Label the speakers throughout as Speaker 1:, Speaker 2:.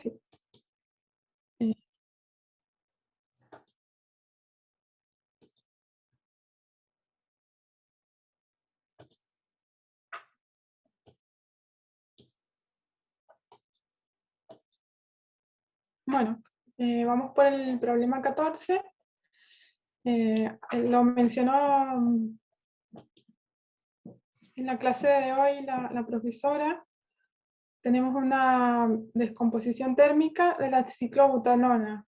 Speaker 1: sí. Eh, Bueno, vamos por el problema 14. Lo mencionó en la clase de hoy la profesora. Tenemos una descomposición térmica de la ciclobutanona.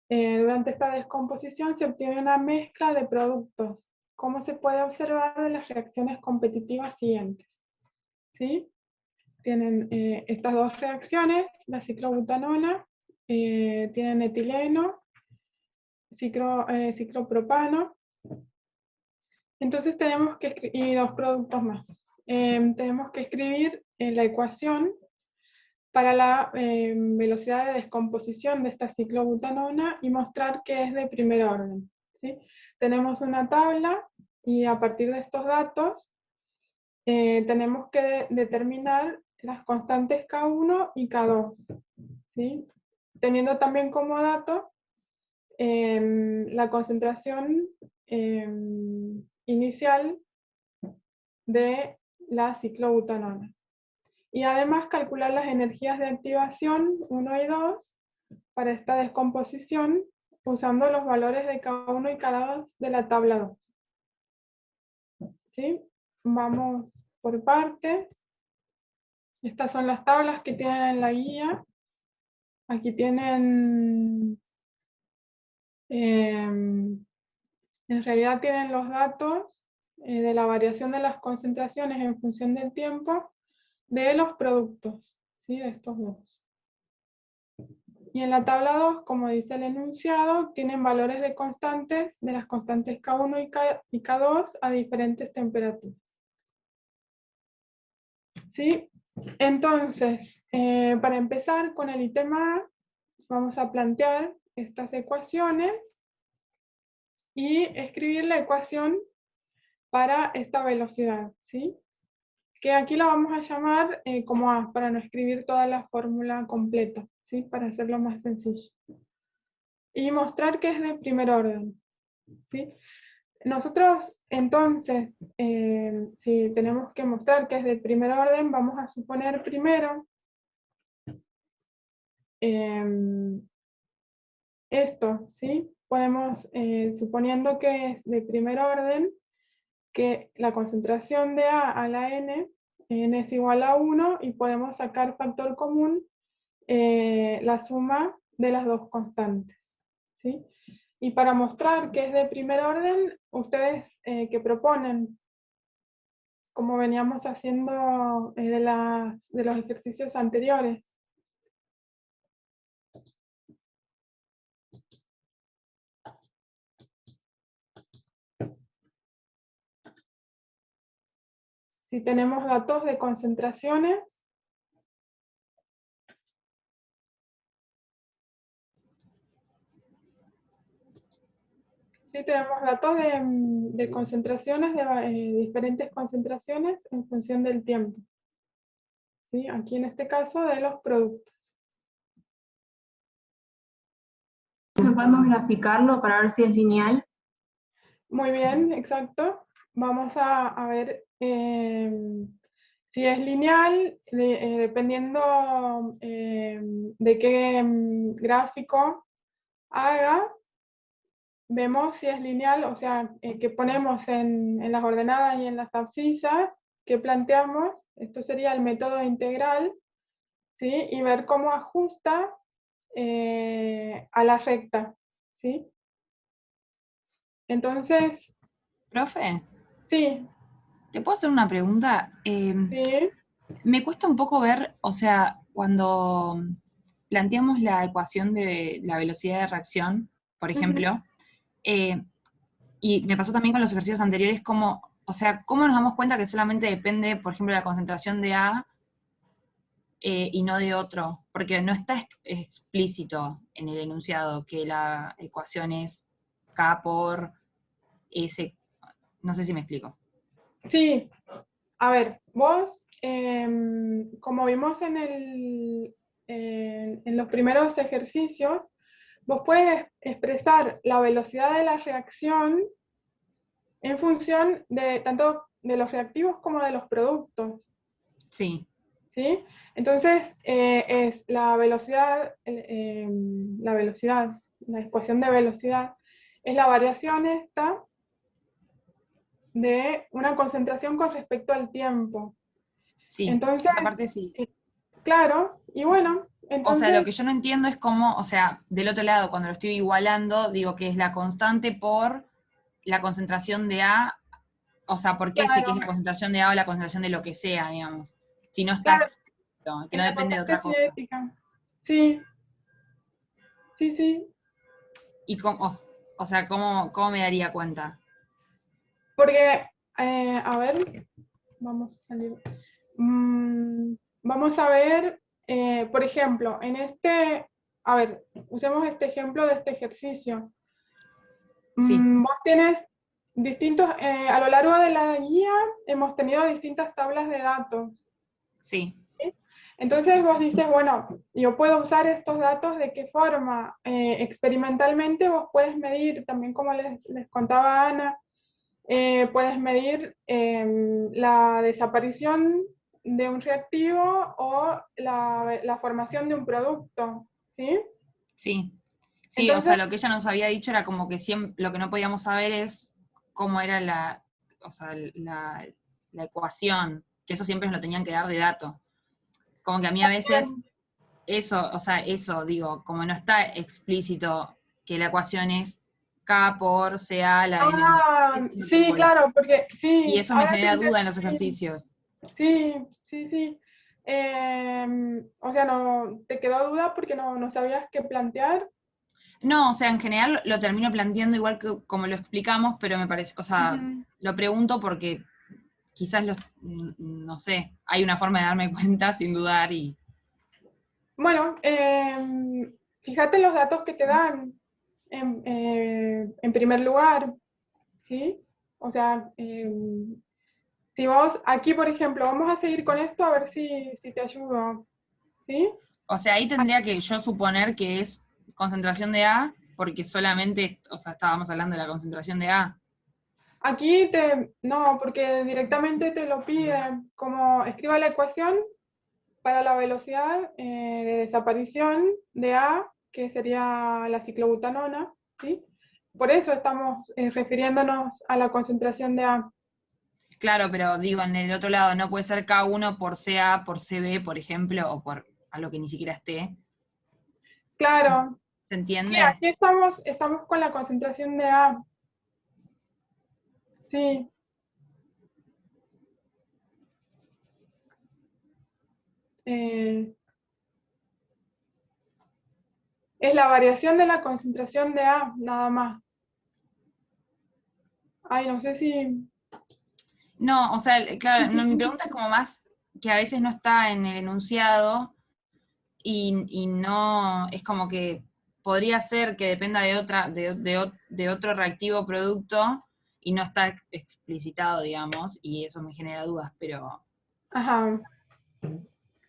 Speaker 1: Durante esta descomposición se obtiene una mezcla de productos, como se puede observar de las reacciones competitivas siguientes. ¿Sí? Tienen estas dos reacciones, la ciclobutanona, tienen etileno, ciclopropano. Entonces tenemos que, y dos productos más. Tenemos que escribir la ecuación para la velocidad de descomposición de esta ciclobutanona y mostrar que es de primer orden. ¿Sí? Tenemos una tabla y a partir de estos datos tenemos que determinar las constantes K1 y K2. ¿Sí? Teniendo también como dato la concentración inicial de la ciclobutanona. Y además calcular las energías de activación 1 y 2 para esta descomposición usando los valores de K1 y K2 de la tabla 2. ¿Sí? Vamos por partes. Estas son las tablas que tienen en la guía. Aquí tienen, en realidad tienen los datos de la variación de las concentraciones en función del tiempo de los productos, ¿sí? De estos dos. Y en la tabla 2, como dice el enunciado, tienen valores de constantes, de las constantes K1 y K2 a diferentes temperaturas. ¿Sí? Entonces, para empezar con el ítem A, vamos a plantear estas ecuaciones y escribir la ecuación para esta velocidad, ¿sí? Que aquí la vamos a llamar como A, para no escribir toda la fórmula completa, ¿sí? Para hacerlo más sencillo. Y mostrar que es de primer orden, ¿sí? Nosotros, entonces, si tenemos que mostrar que es de primer orden, vamos a suponer primero esto, ¿sí? Podemos, suponiendo que es de primer orden, que la concentración de A a la N es igual a 1 y podemos sacar factor común la suma de las dos constantes, ¿sí? Y para mostrar que es de primer orden, ustedes ¿qué proponen? Como veníamos haciendo de los ejercicios anteriores. Si tenemos datos de concentraciones, sí tenemos datos de concentraciones, de diferentes concentraciones en función del tiempo. ¿Sí? Aquí en este caso de los productos.
Speaker 2: ¿Podemos graficarlo para ver si es lineal?
Speaker 1: Muy bien, exacto. Vamos a ver si es lineal, dependiendo de qué gráfico haga. Vemos si es lineal, o sea, que ponemos en las ordenadas y en las abscisas que planteamos. Esto sería el método integral, ¿sí? Y ver cómo ajusta a la recta, ¿sí? Entonces,
Speaker 3: Profe,
Speaker 1: sí,
Speaker 3: ¿te puedo hacer una pregunta?
Speaker 1: sí,
Speaker 3: Me cuesta un poco ver, o sea, cuando planteamos la ecuación de la velocidad de reacción, por ejemplo, y me pasó también con los ejercicios anteriores, como, o sea, ¿cómo nos damos cuenta que solamente depende, por ejemplo, de la concentración de A y no de otro? Porque no está explícito en el enunciado que la ecuación es K por S. No sé si me explico.
Speaker 1: sí. A ver, vos, como vimos en los primeros ejercicios, vos puedes expresar la velocidad de la reacción en función de tanto de los reactivos como de los productos.
Speaker 3: Sí.
Speaker 1: ¿Sí? Entonces, es la velocidad, la ecuación de velocidad, es la variación esta de una concentración con respecto al tiempo.
Speaker 3: Sí,
Speaker 1: Entonces,
Speaker 3: esa parte sí.
Speaker 1: claro, y bueno,
Speaker 3: O sea, lo
Speaker 1: entonces,
Speaker 3: que yo no entiendo es cómo, o sea, del otro lado, cuando lo estoy igualando, digo que es la constante por la concentración de A, o sea, ¿por qué sé que es
Speaker 1: claro,
Speaker 3: la concentración de A o la concentración de lo que sea, digamos? Si no está
Speaker 1: claro,
Speaker 3: explícito, que
Speaker 1: es
Speaker 3: no
Speaker 1: la
Speaker 3: depende de
Speaker 1: constante
Speaker 3: otra cosa.
Speaker 1: cinética. Sí, sí, sí,
Speaker 3: Y cómo, o sea, ¿cómo me daría cuenta?
Speaker 1: porque, a ver, vamos a salir. Vamos a ver, por ejemplo, a ver, usemos este ejemplo de este ejercicio.
Speaker 3: Sí,
Speaker 1: Vos tienes a lo largo de la guía hemos tenido distintas tablas de datos.
Speaker 3: sí,
Speaker 1: ¿Sí? Entonces vos dices, bueno, yo puedo usar estos datos de qué forma. Experimentalmente vos puedes medir, también como les contaba Ana, puedes medir la desaparición de un reactivo o la formación de un producto, ¿sí?
Speaker 3: sí. Sí, o
Speaker 1: Entonces,
Speaker 3: sea, lo que ella nos había dicho era como que siempre, lo que no podíamos saber es cómo era o sea, la ecuación, que eso siempre nos lo tenían que dar de dato. Como que a mí a veces eso, o sea, eso, digo, como no está explícito que la ecuación es K por CA la N, eso no
Speaker 1: sí,
Speaker 3: tengo
Speaker 1: claro, porque
Speaker 3: y
Speaker 1: sí,
Speaker 3: eso me
Speaker 1: ahora te
Speaker 3: genera duda en los
Speaker 1: entendí.
Speaker 3: ejercicios.
Speaker 1: Sí, sí, sí. O sea, no, te quedó duda porque no sabías qué plantear.
Speaker 3: No, o sea, en general lo termino planteando igual que como lo explicamos, pero me parece, o sea,
Speaker 1: Ujú.
Speaker 3: lo pregunto porque quizás no sé, hay una forma de darme cuenta sin dudar y
Speaker 1: Bueno, fíjate los datos que te dan en primer lugar, ¿sí? O sea, si vos, aquí por ejemplo, vamos a seguir con esto a ver si te ayudo, ¿sí?
Speaker 3: o sea, ahí tendría que yo suponer que es concentración de A, porque solamente, o sea, estábamos hablando de la concentración de A.
Speaker 1: No, porque directamente te lo pide, como escriba la ecuación para la velocidad de desaparición de A, que sería la ciclobutanona, ¿sí? Por eso estamos refiriéndonos a la concentración de A.
Speaker 3: Claro, pero digo, en el otro lado no puede ser K1 por CA, por CB, por ejemplo, o por algo que ni siquiera esté.
Speaker 1: Claro,
Speaker 3: ¿Se
Speaker 1: sí,
Speaker 3: entiende?
Speaker 1: aquí estamos con la concentración de A, sí. eh, es la variación de la concentración de A, nada más. Ay, no sé si...
Speaker 3: No, o sea, claro, mi pregunta es como más que a veces no está en el enunciado y no, es como que podría ser que dependa de de otro reactivo o producto y no está explicitado, digamos, y eso me genera dudas, pero
Speaker 1: Ajá.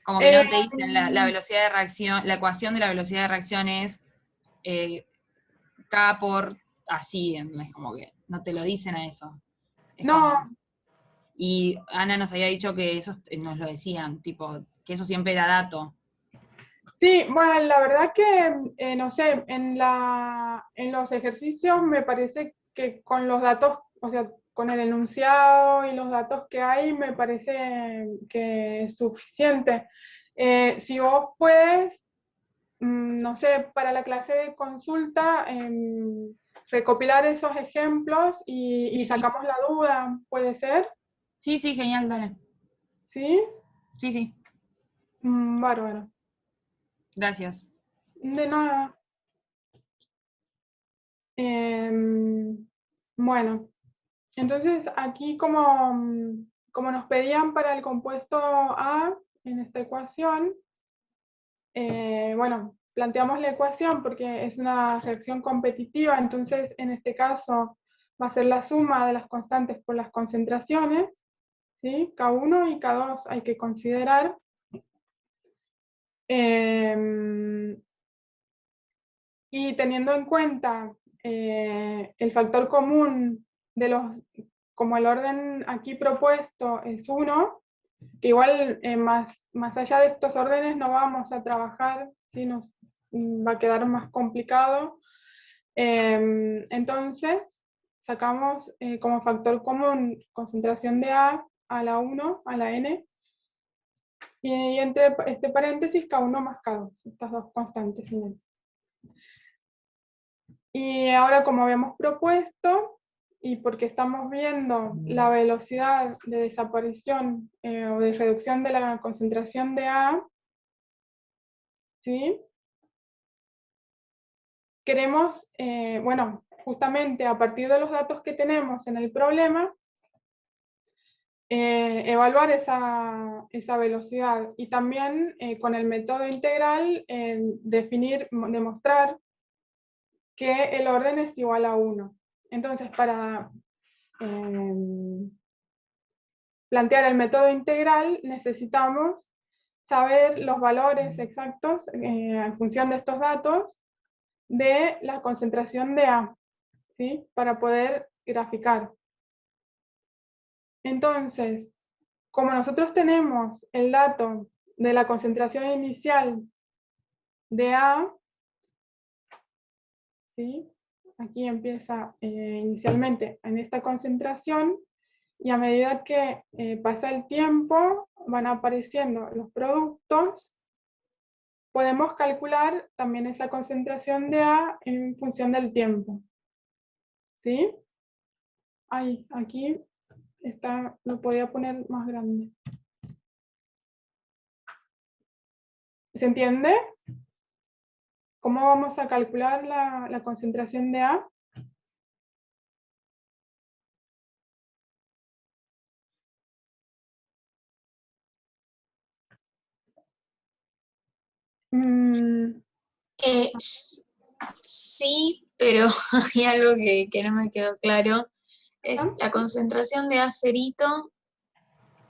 Speaker 3: como que
Speaker 1: Eh,
Speaker 3: no te dicen la velocidad de reacción, la ecuación de la velocidad de reacción es eh, K por así, es como que no te lo dicen a eso. Es como,
Speaker 1: no,
Speaker 3: y Ana nos había dicho que eso nos lo decían, tipo, que eso siempre era dato.
Speaker 1: sí, bueno, la verdad que, no sé, en los ejercicios me parece que con los datos, o sea, con el enunciado y los datos que hay, me parece que es suficiente. Si vos puedes, no sé, para la clase de consulta, recopilar esos ejemplos
Speaker 3: Sí,
Speaker 1: y
Speaker 3: sí.
Speaker 1: sacamos la duda, ¿puede ser?
Speaker 3: Sí, sí, genial, dale.
Speaker 1: ¿Sí?
Speaker 3: Sí, sí,
Speaker 1: Bárbaro.
Speaker 3: gracias.
Speaker 1: De nada. Bueno. Entonces, aquí como nos pedían para el compuesto A en esta ecuación, bueno, planteamos la ecuación porque es una reacción competitiva, entonces en este caso va a ser la suma de las constantes por las concentraciones, ¿sí? K1 y K2 hay que considerar. Y teniendo en cuenta el factor común de los, como el orden aquí propuesto es 1, que igual más allá de estos órdenes no vamos a trabajar, ¿sí? Nos va a quedar más complicado. Entonces, sacamos como factor común concentración de a la 1, a la n, y entre este paréntesis K1 más K2, estas dos constantes. Y ahora, como habíamos propuesto, y porque estamos viendo la velocidad de desaparición o de reducción de la concentración de A, ¿sí? Queremos, bueno, justamente a partir de los datos que tenemos en el problema, evaluar esa velocidad y también con el método integral demostrar que el orden es igual a 1. Entonces, para plantear el método integral necesitamos saber los valores exactos en función de estos datos de la concentración de A, ¿sí? Para poder graficar. Entonces, como nosotros tenemos el dato de la concentración inicial de A, ¿sí? Aquí empieza inicialmente en esta concentración, y a medida que pasa el tiempo van apareciendo los productos, podemos calcular también esa concentración de A en función del tiempo. ¿Sí? Ahí, aquí está, lo podía poner más grande. ¿Se entiende? ¿Cómo vamos a calcular la concentración de A? Mm,
Speaker 4: Sí, pero hay algo que no me quedó claro. Es la concentración de acerito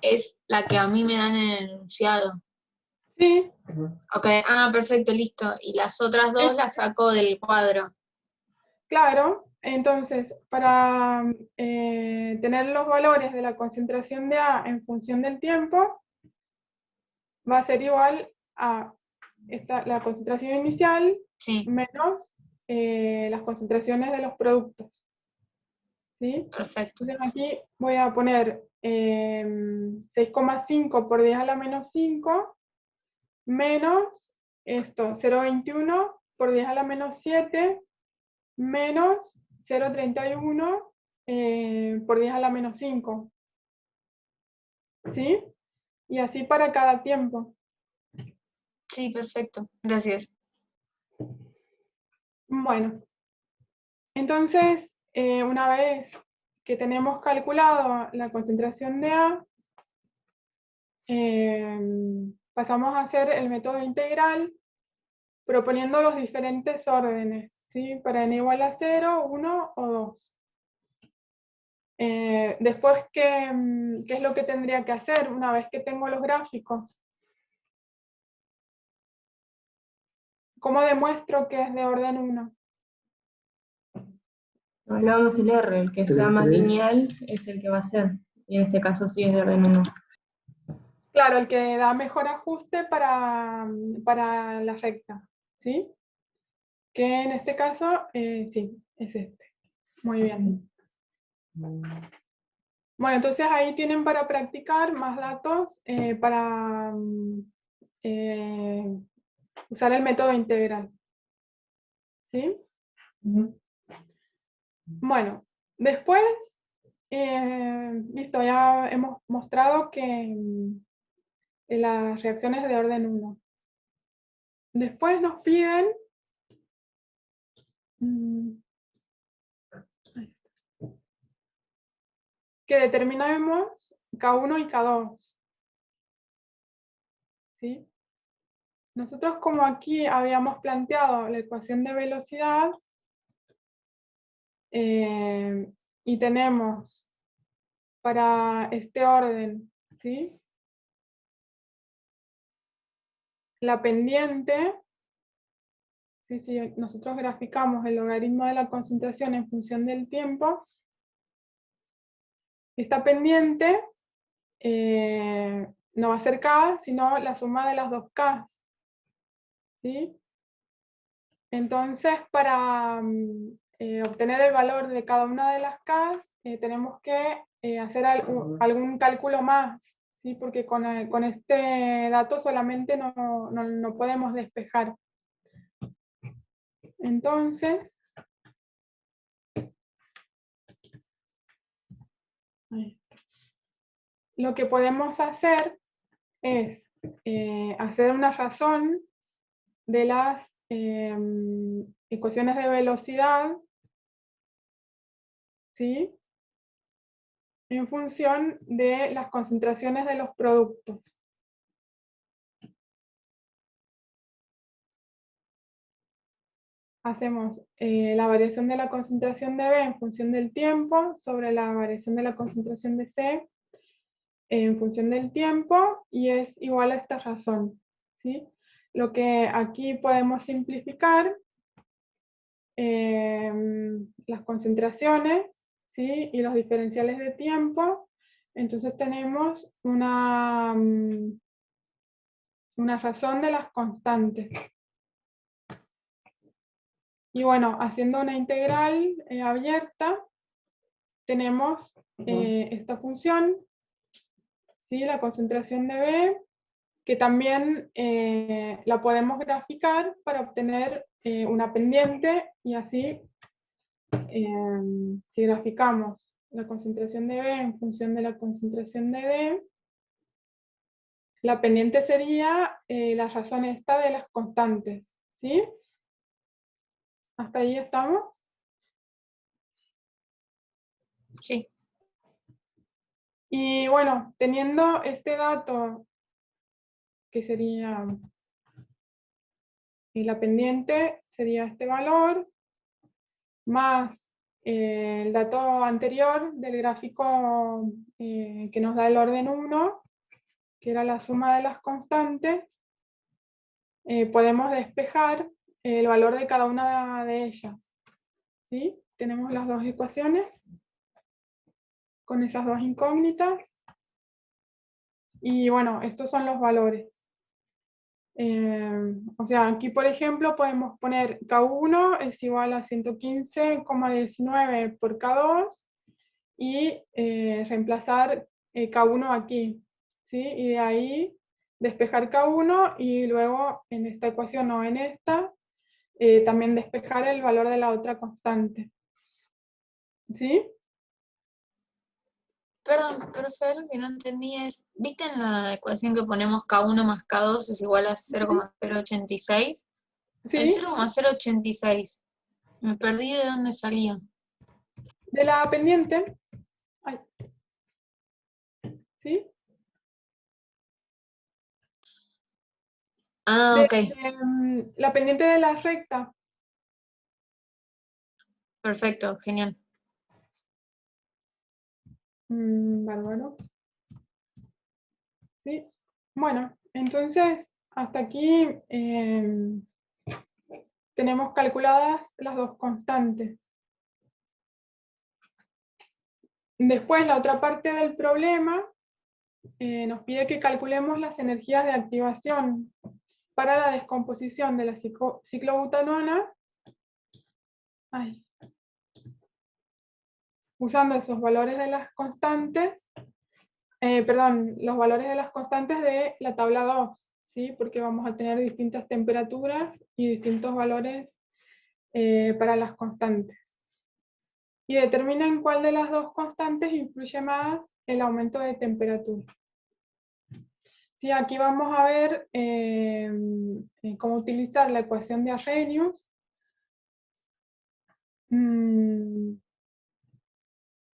Speaker 4: es la que a mí me dan en el enunciado.
Speaker 1: sí.
Speaker 4: Ok, perfecto, listo. Y las otras dos las saco del cuadro.
Speaker 1: Claro, entonces, para tener los valores de la concentración de A en función del tiempo, va a ser igual a la concentración inicial
Speaker 4: Sí,
Speaker 1: menos las concentraciones de los productos. ¿Sí?
Speaker 4: perfecto.
Speaker 1: Entonces aquí voy a poner 6,5 por 10 a la menos 5 menos esto, 0,21 por 10 a la menos 7 menos 0,31 por 10 a la menos 5. ¿Sí? Y así para cada tiempo.
Speaker 4: Sí, perfecto. Gracias.
Speaker 1: Bueno, entonces, una vez que tenemos calculado la concentración de A, pasamos a hacer el método integral proponiendo los diferentes órdenes, ¿sí? Para n igual a 0, 1 o 2. Después, ¿qué es lo que tendría que hacer una vez que tengo los gráficos? ¿Cómo demuestro que es de orden 1?
Speaker 2: Hablábamos el R, el que sea más lineal es el que va a ser. Y en este caso sí es de orden 1.
Speaker 1: Claro, el que da mejor ajuste para la recta, ¿sí? Que en este caso, sí, es este. Muy bien. Bueno, entonces ahí tienen para practicar más datos para usar el método integral. ¿Sí? Bueno, después, listo, ya hemos mostrado que las reacciones de orden 1. Después nos piden que determinemos K1 y K2. ¿Sí? Nosotros, como aquí habíamos planteado la ecuación de velocidad, y tenemos para este orden, ¿sí? la pendiente, si nosotros graficamos el logaritmo de la concentración en función del tiempo, esta pendiente no va a ser K, sino la suma de las dos K. ¿Sí? Entonces, para obtener el valor de cada una de las K, tenemos que hacer algún cálculo más, ¿sí? Porque con este dato solamente no podemos despejar. Entonces, lo que podemos hacer es hacer una razón de las ecuaciones de velocidad, ¿sí? En función de las concentraciones de los productos. Hacemos la variación de la concentración de B en función del tiempo sobre la variación de la concentración de C en función del tiempo, y es igual a esta razón, ¿sí? Lo que aquí podemos simplificar, las concentraciones, ¿sí? Y los diferenciales de tiempo. Entonces tenemos una razón de las constantes. Y bueno, haciendo una integral abierta, tenemos esta función, ¿sí? La concentración de B, que también la podemos graficar para obtener una pendiente, y así, si graficamos la concentración de B en función de la concentración de D, la pendiente sería la razón esta de las constantes, ¿sí? ¿Hasta ahí estamos?
Speaker 4: Sí.
Speaker 1: Y bueno, teniendo este dato, que sería la pendiente, sería este valor, más el dato anterior del gráfico que nos da el orden 1, que era la suma de las constantes, podemos despejar el valor de cada una de ellas, ¿sí? Tenemos las dos ecuaciones con esas dos incógnitas, y bueno, estos son los valores. O sea, aquí por ejemplo podemos poner K1 es igual a 115,19 por K2, y reemplazar K1 aquí, ¿sí? Y de ahí despejar K1, y luego en esta ecuación o en esta, también despejar el valor de la otra constante, ¿sí?
Speaker 4: Perdón, profe, lo que no entendí es, ¿viste en la ecuación que ponemos K1 más K2 es igual a 0,086? El
Speaker 1: ¿Sí?
Speaker 4: 0,086, me perdí de dónde salía.
Speaker 1: De la pendiente, ay, ¿sí?
Speaker 4: Ah, ok,
Speaker 1: La pendiente de la recta.
Speaker 4: perfecto, genial.
Speaker 1: Bárbaro. ¿Sí? Bueno, entonces hasta aquí tenemos calculadas las dos constantes. Después, la otra parte del problema nos pide que calculemos las energías de activación para la descomposición de la ciclobutanona, usando esos valores de las constantes, los valores de las constantes de la tabla 2, ¿sí? Porque vamos a tener distintas temperaturas y distintos valores para las constantes. Y determinen cuál de las dos constantes influye más el aumento de temperatura. Sí, aquí vamos a ver cómo utilizar la ecuación de Arrhenius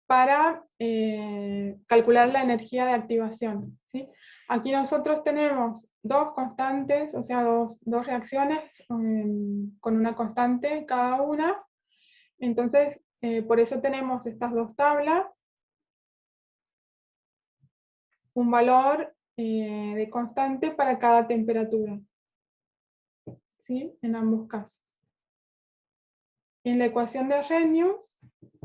Speaker 1: para calcular la energía de activación, ¿sí? Aquí nosotros tenemos dos constantes, o sea, dos reacciones con una constante cada una. Entonces, por eso tenemos estas dos tablas, un valor de constante para cada temperatura, ¿sí? En ambos casos. En la ecuación de Arrhenius,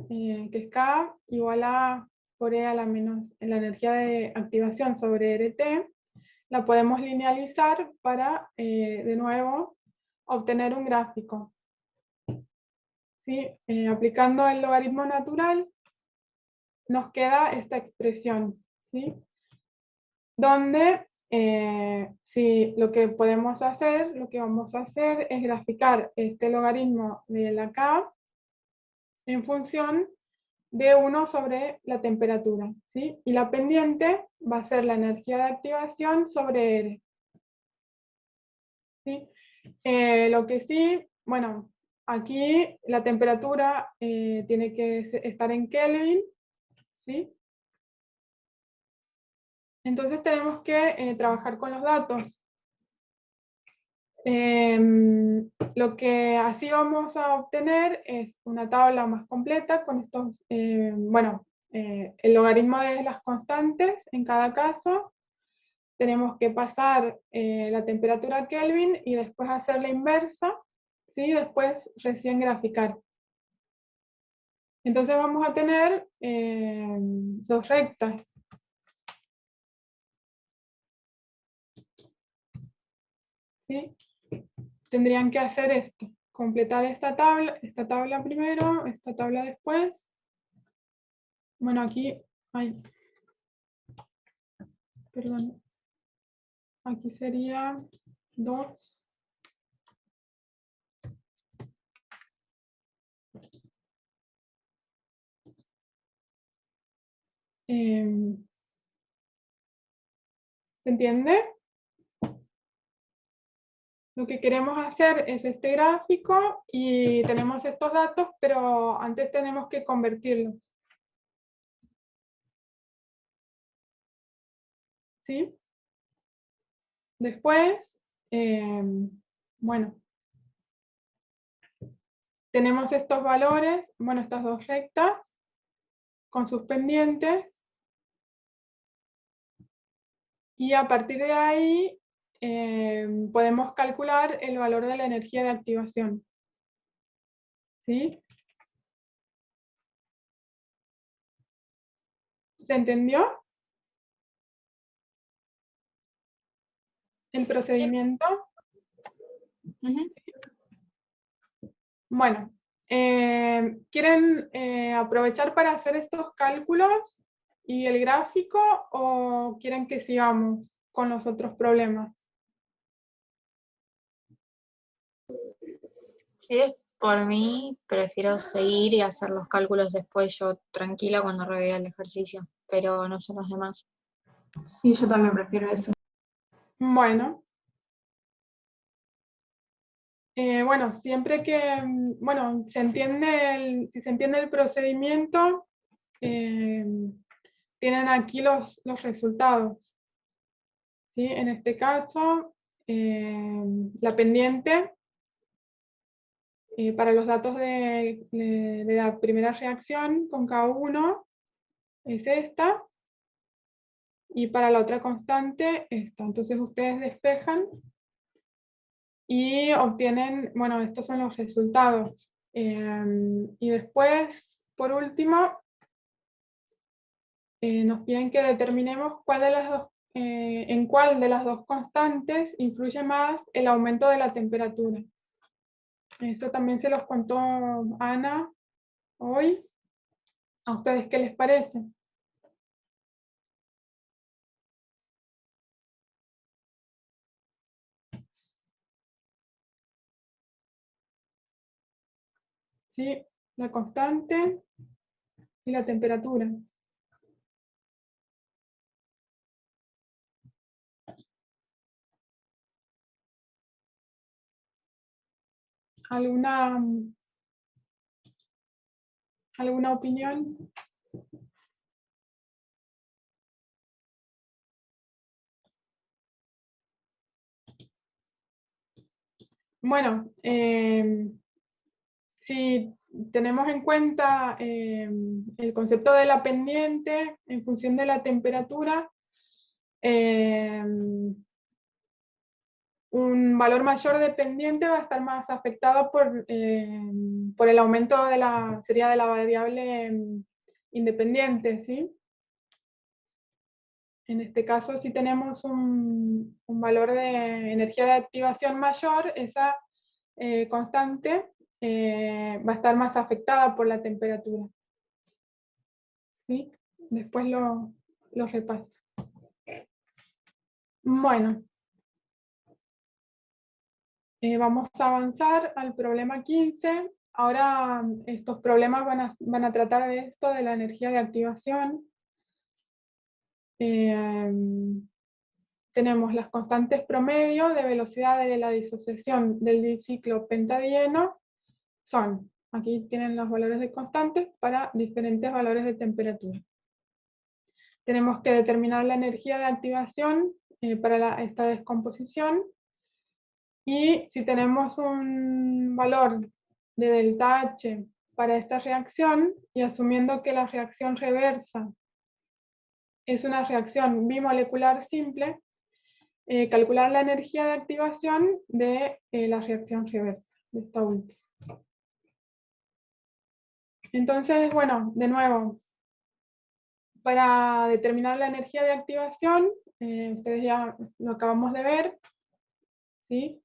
Speaker 1: que es K igual a por E a la menos la energía de activación sobre RT, la podemos linealizar para, de nuevo, obtener un gráfico. ¿Sí? Aplicando el logaritmo natural, nos queda esta expresión, ¿sí? Donde si lo que podemos hacer, lo que vamos a hacer es graficar este logaritmo de la K en función de 1 sobre la temperatura, ¿sí? Y la pendiente va a ser la energía de activación sobre R. ¿Sí? Lo que sí, bueno, aquí la temperatura tiene que estar en Kelvin, ¿sí? Entonces tenemos que trabajar con los datos. Lo que así vamos a obtener es una tabla más completa con estos, el logaritmo de las constantes en cada caso. Tenemos que pasar la temperatura a Kelvin y después hacer la inversa, ¿sí? Después recién graficar. Entonces vamos a tener dos rectas. ¿Sí? Tendrían que hacer esto, completar esta tabla primero, esta tabla después. Bueno, aquí, perdón, aquí sería 2. ¿Se entiende? Lo que queremos hacer es este gráfico y tenemos estos datos, pero antes tenemos que convertirlos. ¿Sí? Después, bueno, tenemos estos valores, bueno, estas dos rectas con sus pendientes. Y a partir de ahí podemos calcular el valor de la energía de activación. ¿Sí? ¿Se entendió el procedimiento? Bueno, ¿quieren aprovechar para hacer estos cálculos y el gráfico o quieren que sigamos con los otros problemas?
Speaker 4: Si es por mí, prefiero seguir y hacer los cálculos después yo tranquila cuando revea el ejercicio, pero no son los demás.
Speaker 2: Sí, yo también prefiero eso.
Speaker 1: Bueno. Bueno, siempre que, bueno, si se entiende el procedimiento, tienen aquí los resultados. ¿Sí? En este caso, la pendiente para los datos de la primera reacción con K1 es esta, y para la otra constante esta. Entonces ustedes despejan y obtienen, bueno, estos son los resultados. Y después, por último, nos piden que determinemos cuál de las dos, en cuál de las dos constantes influye más el aumento de la temperatura. Eso también se los contó Ana hoy. ¿A ustedes qué les parece? ¿Sí? La constante y la temperatura. ¿Alguna opinión? Bueno, si tenemos en cuenta el concepto de la pendiente en función de la temperatura, un valor mayor dependiente va a estar más afectado por el aumento de la variable independiente, ¿sí? En este caso, si tenemos un valor de energía de activación mayor, esa constante va a estar más afectada por la temperatura. ¿Sí? Después lo repaso. Bueno. Vamos a avanzar al problema 15. Ahora estos problemas van a tratar de esto, de la energía de activación. Tenemos las constantes promedio de velocidad de la disociación del diciclo pentadieno. Aquí tienen los valores de constantes para diferentes valores de temperatura. Tenemos que determinar la energía de activación para esta descomposición. Y si tenemos un valor de delta H para esta reacción, y asumiendo que la reacción reversa es una reacción bimolecular simple, calcular la energía de activación de la reacción reversa, de esta última. Entonces, bueno, de nuevo, para determinar la energía de activación, ustedes ya lo acabamos de ver, ¿sí?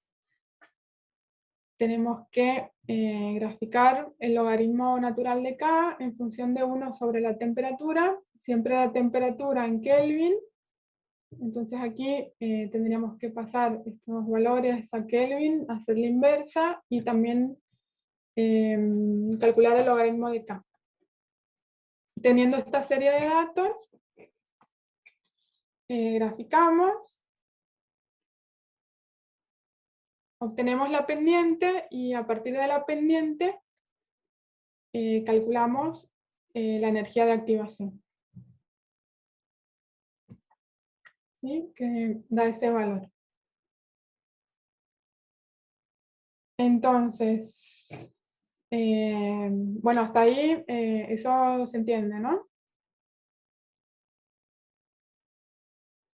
Speaker 1: Tenemos que graficar el logaritmo natural de K en función de 1 sobre la temperatura, siempre la temperatura en Kelvin. Entonces aquí tendríamos que pasar estos valores a Kelvin, hacer la inversa y también calcular el logaritmo de K. Teniendo esta serie de datos, graficamos. Obtenemos la pendiente y a partir de la pendiente calculamos la energía de activación. ¿Sí? Que da ese valor. Entonces, bueno, hasta ahí eso se entiende, ¿no?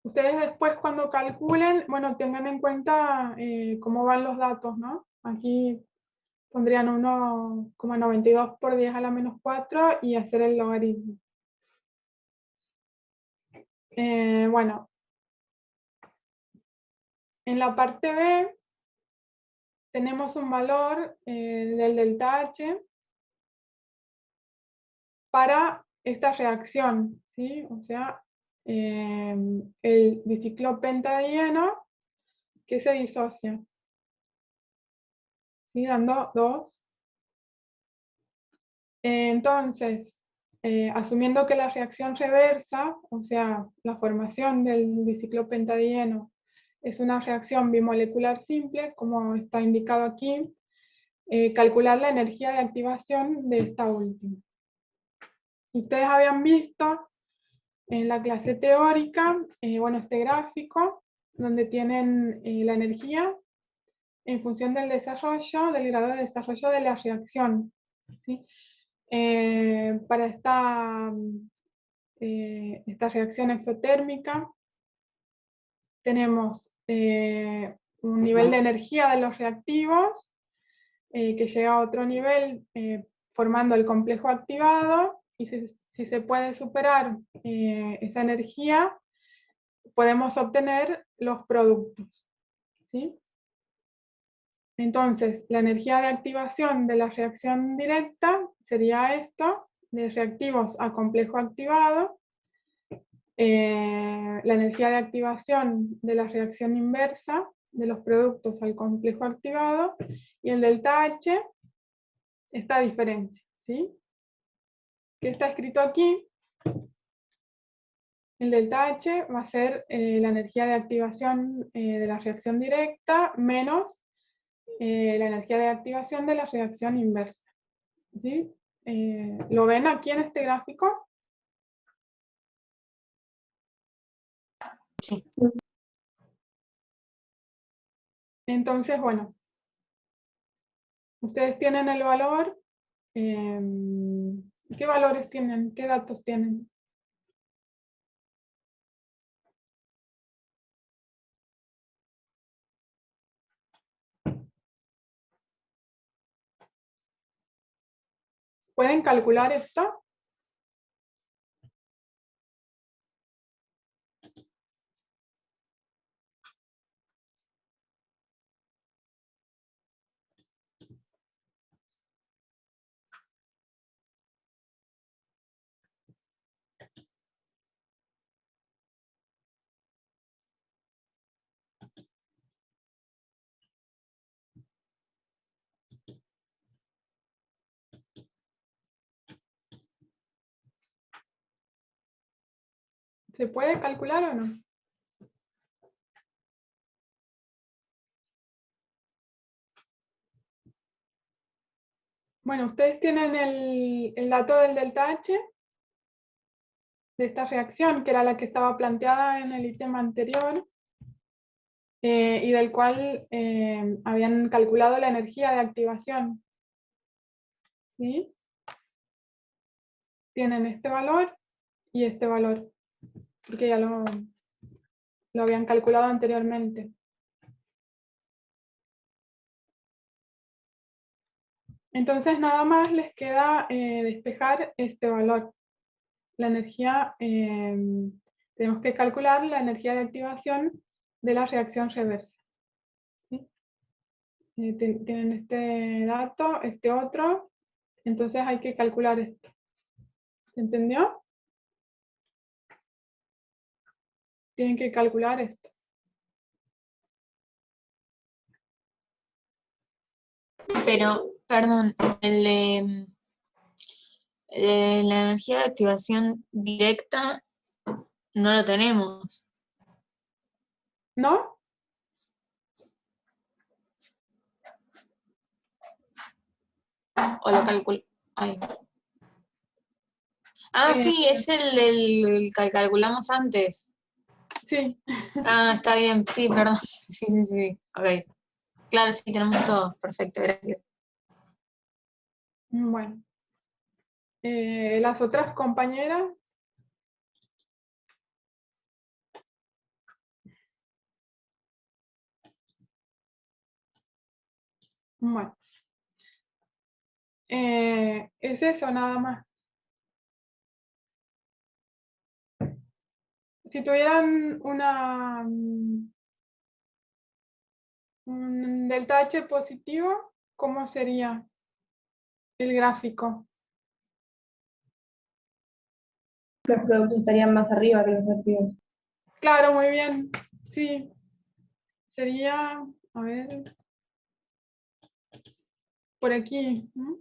Speaker 1: Ustedes después cuando calculen, bueno, tengan en cuenta cómo van los datos, ¿no? Aquí pondrían 1,92 por 10 a la menos 4 y hacer el logaritmo. Bueno, en la parte B tenemos un valor del delta H para esta reacción, ¿sí? O sea, el diciclo pentadieno que se disocia, ¿sí? Dando 2. Entonces, asumiendo que la reacción reversa, o sea, la formación del diciclo pentadieno es una reacción bimolecular simple, como está indicado aquí, calcular la energía de activación de esta última. Ustedes habían visto en la clase teórica, bueno, este gráfico, donde tienen la energía en función del desarrollo, del grado de desarrollo de la reacción, ¿sí? Para esta reacción exotérmica tenemos un nivel de energía de los reactivos que llega a otro nivel formando el complejo activado, y si se puede superar esa energía, podemos obtener los productos, ¿sí? Entonces, la energía de activación de la reacción directa sería esto, de reactivos a complejo activado. La energía de activación de la reacción inversa de los productos al complejo activado, y el delta H, esta diferencia, ¿sí? Que está escrito aquí. El delta H va a ser la energía de activación de la reacción directa menos la energía de activación de la reacción inversa, ¿sí? ¿Lo ven aquí en este gráfico?
Speaker 4: Sí.
Speaker 1: Entonces, bueno, ustedes tienen el valor. ¿Qué valores tienen? ¿Qué datos tienen? ¿Pueden calcular esto? ¿Se puede calcular o no? Bueno, ustedes tienen el dato del delta H, de esta reacción, que era la que estaba planteada en el ítem anterior, y del cual habían calculado la energía de activación. ¿Sí? Tienen este valor y este valor, porque ya lo habían calculado anteriormente. Entonces nada más les queda despejar este valor. La energía, tenemos que calcular la energía de activación de la reacción reversa. ¿Sí? Tienen este dato, este otro, entonces hay que calcular esto. ¿Se entendió? Tienen que calcular esto.
Speaker 4: Pero, perdón, la energía de activación directa no lo tenemos.
Speaker 1: ¿No?
Speaker 4: O lo calculo. Ay. Ah, sí, es el que calculamos antes.
Speaker 1: Sí.
Speaker 4: Ah, está bien, sí, perdón. Sí, sí, sí. Ok. Claro, sí, tenemos todo. Perfecto, gracias.
Speaker 1: Bueno. Las otras compañeras. Bueno. Es eso nada más. Si tuvieran un delta H positivo, ¿cómo sería el gráfico?
Speaker 2: Los productos estarían más arriba que los reactivos.
Speaker 1: Claro, muy bien. Sí. Sería, a ver, por aquí, ¿no?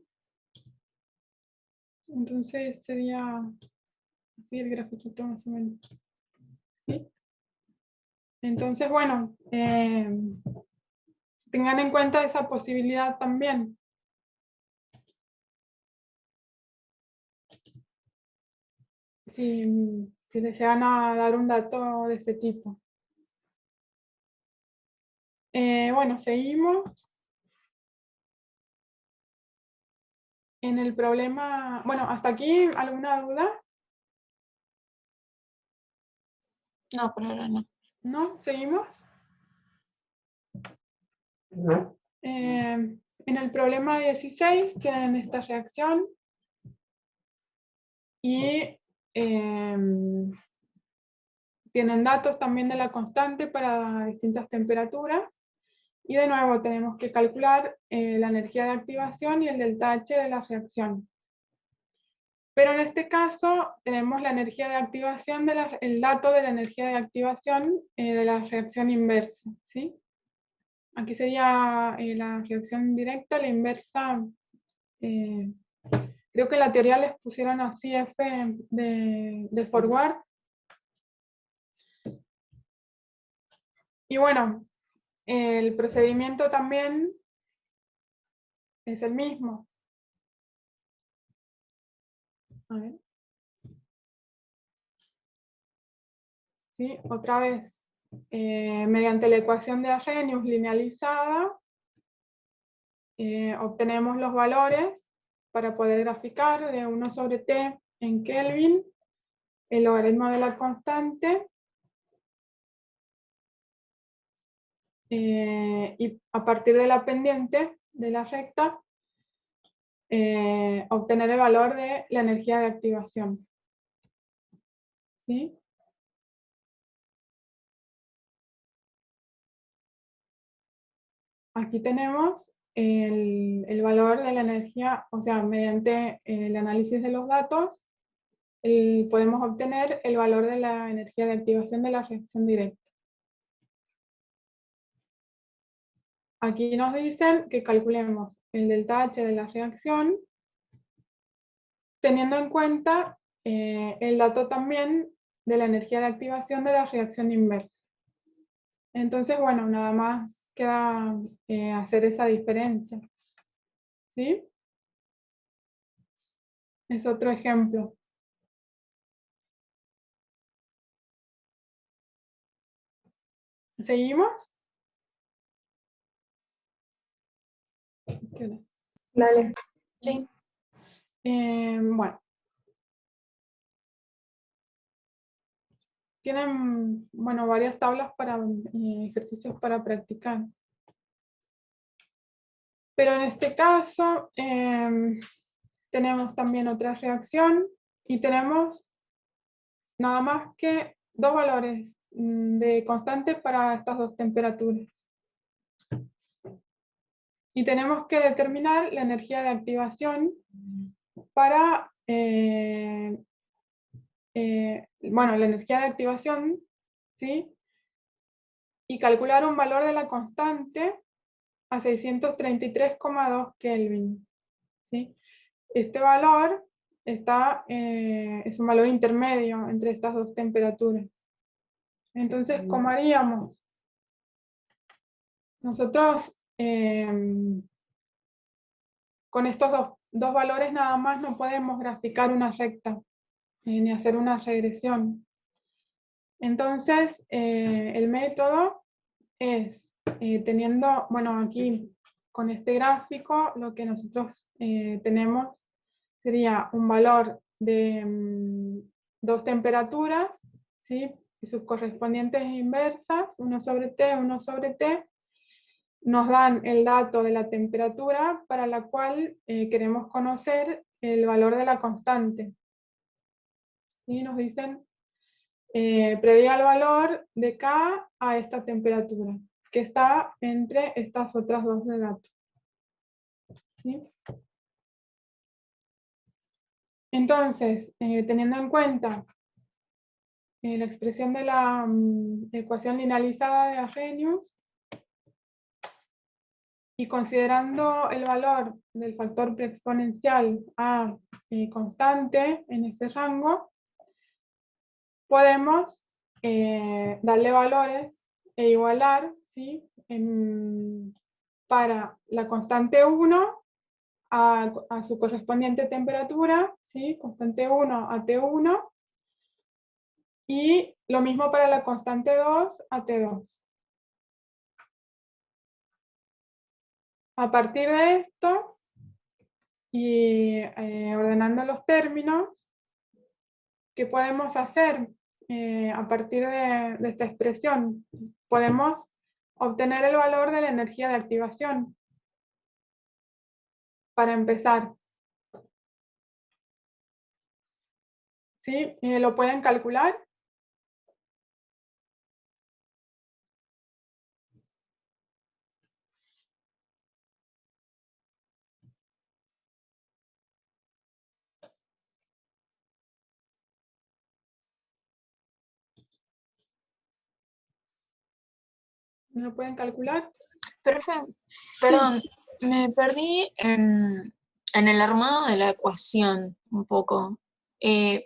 Speaker 1: Entonces sería así el grafiquito más o menos. ¿Sí? Entonces, bueno, tengan en cuenta esa posibilidad también. Si les llegan a dar un dato de este tipo. Bueno, seguimos. En el problema, bueno, hasta aquí, ¿alguna duda?
Speaker 4: No, por ahora no.
Speaker 1: ¿No? ¿Seguimos? En el problema 16 tienen esta reacción y tienen datos también de la constante para distintas temperaturas. Y de nuevo tenemos que calcular la energía de activación y el delta H de la reacción. Pero en este caso tenemos la energía de activación, el dato de la energía de activación de la reacción inversa. ¿Sí? Aquí sería la reacción directa, la inversa. Creo que en la teoría les pusieron así F de forward. Y bueno, el procedimiento también es el mismo. A ver. ¿Sí? Otra vez, mediante la ecuación de Arrhenius linealizada, obtenemos los valores para poder graficar de 1 sobre T en Kelvin, el logaritmo de la constante, y a partir de la pendiente de la recta, obtener el valor de la energía de activación. ¿Sí? Aquí tenemos el valor de la energía, o sea, mediante el análisis de los datos, podemos obtener el valor de la energía de activación de la reacción directa. Aquí nos dicen que calculemos el delta H de la reacción, teniendo en cuenta el dato también de la energía de activación de la reacción inversa. Entonces, bueno, nada más queda hacer esa diferencia. ¿Sí? Es otro ejemplo. ¿Seguimos?
Speaker 2: Dale.
Speaker 4: Sí.
Speaker 1: Bueno. Tienen, bueno, varias tablas para ejercicios para practicar. Pero en este caso tenemos también otra reacción y tenemos nada más que dos valores de constante para estas dos temperaturas. Y tenemos que determinar la energía de activación para, bueno, la energía de activación, ¿sí? Y calcular un valor de la constante a 633,2 Kelvin. ¿Sí? Este valor es un valor intermedio entre estas dos temperaturas. Entonces, ¿cómo haríamos? Nosotros con estos dos valores nada más no podemos graficar una recta ni hacer una regresión. Entonces, el método es teniendo, bueno, aquí con este gráfico lo que nosotros tenemos sería un valor de dos temperaturas, ¿sí? Y sus correspondientes inversas, 1 sobre T, 1 sobre T, nos dan el dato de la temperatura para la cual queremos conocer el valor de la constante. ¿Sí? Nos dicen, prediga el valor de K a esta temperatura, que está entre estas otras dos de datos. ¿Sí? Entonces, teniendo en cuenta la expresión de la ecuación linealizada de Arrhenius, y considerando el valor del factor preexponencial a constante en ese rango, podemos darle valores e igualar, ¿sí? Para la constante 1 a su correspondiente temperatura, ¿sí? Constante 1 a T1, y lo mismo para la constante 2 a T2. A partir de esto, y ordenando los términos, ¿qué podemos hacer a partir de esta expresión? Podemos obtener el valor de la energía de activación. Para empezar, ¿sí? ¿Lo pueden calcular? ¿No pueden calcular?
Speaker 4: Profe, perdón, me perdí en el armado de la ecuación un poco,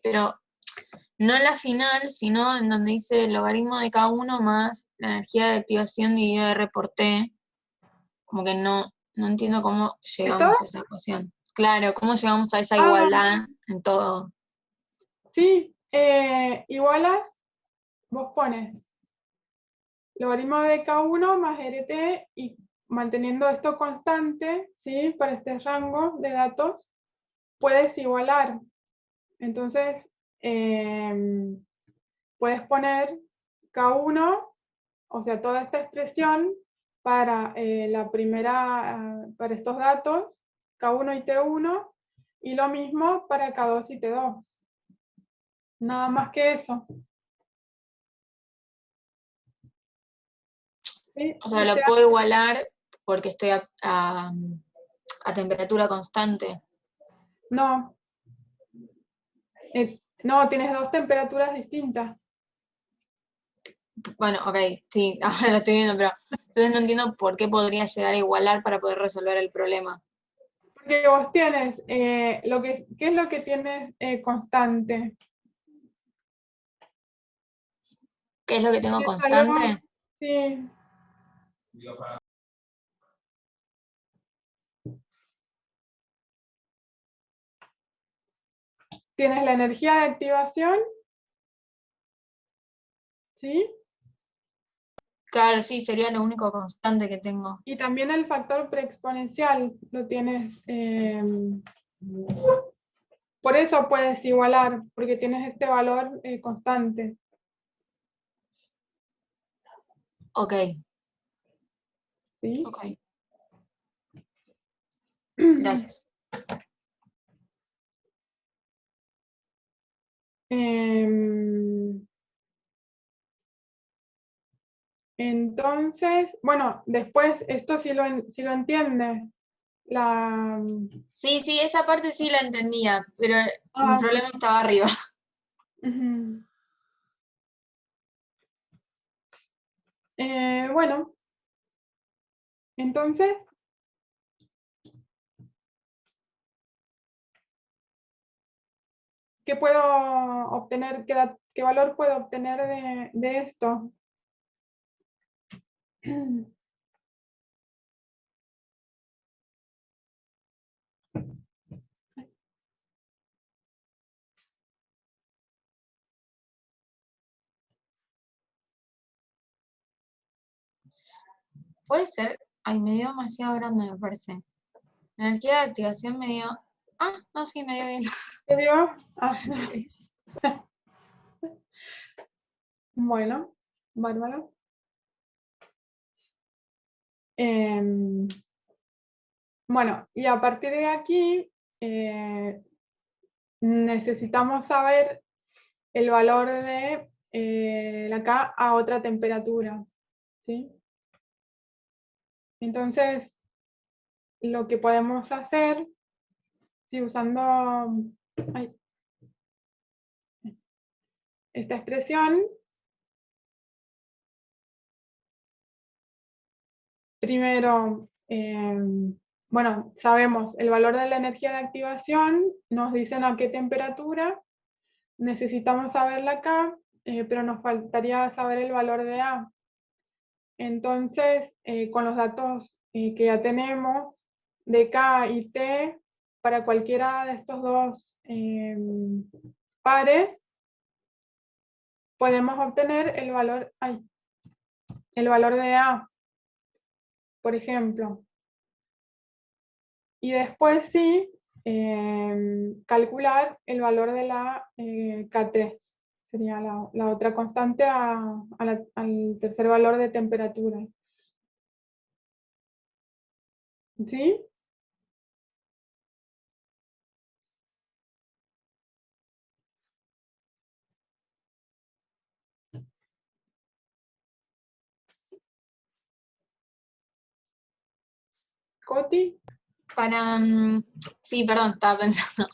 Speaker 4: pero no en la final, sino en donde dice el logaritmo de K1 más la energía de activación dividido R por T. Como que no entiendo cómo llegamos a esa ecuación. Claro, cómo llegamos a esa igualdad en todo.
Speaker 1: Sí, igualas, vos pones logaritmo de K1 más RT y manteniendo esto constante, ¿sí? Para este rango de datos, puedes igualar. Entonces, puedes poner K1, o sea, toda esta expresión para la primera, para estos datos, K1 y T1, y lo mismo para K2 y T2. Nada más que eso. ¿Sí?
Speaker 4: O sea, lo puedo igualar porque estoy a temperatura constante.
Speaker 1: No. No, tienes dos temperaturas distintas.
Speaker 4: Bueno, ok, sí, ahora lo estoy viendo, pero entonces no entiendo por qué podría llegar a igualar para poder resolver el problema.
Speaker 1: Porque vos tienes, ¿qué es lo que tienes constante?
Speaker 4: ¿Qué es lo que tengo
Speaker 1: El
Speaker 4: constante?
Speaker 1: calor, sí. Tienes la energía de activación, ¿sí?
Speaker 4: Claro, sí, sería lo único constante que tengo.
Speaker 1: Y también el factor preexponencial lo tienes. Por eso puedes igualar, porque tienes este valor constante.
Speaker 4: Ok,
Speaker 1: ¿Sí?
Speaker 4: ok, gracias.
Speaker 1: Entonces, bueno, después esto sí lo entiendes. La,
Speaker 4: Sí, sí, esa parte sí la entendía, pero el
Speaker 1: ah,
Speaker 4: problema estaba arriba.
Speaker 1: ujú. Bueno, entonces, ¿qué puedo obtener? ¿Qué valor puedo obtener de esto?
Speaker 4: Puede ser, ay, me dio demasiado grande, me parece. La energía de activación me dio, no, sí, me dio bien.
Speaker 1: ¿Qué dio? Ah, bueno, bárbaro. Bueno, y a partir de aquí necesitamos saber el valor de la K a otra temperatura, ¿sí? Entonces, lo que podemos hacer, si usando ay, esta expresión, primero, bueno, sabemos el valor de la energía de activación, nos dicen a qué temperatura, necesitamos saber la K, pero nos faltaría saber el valor de A. Entonces, con los datos que ya tenemos de K y T, para cualquiera de estos dos pares, podemos obtener el valor de A, por ejemplo. Y después sí, calcular el valor de la K3. Sería la otra constante al tercer valor de temperatura. ¿Sí? ¿Coti?
Speaker 4: Para, sí, perdón, estaba pensando.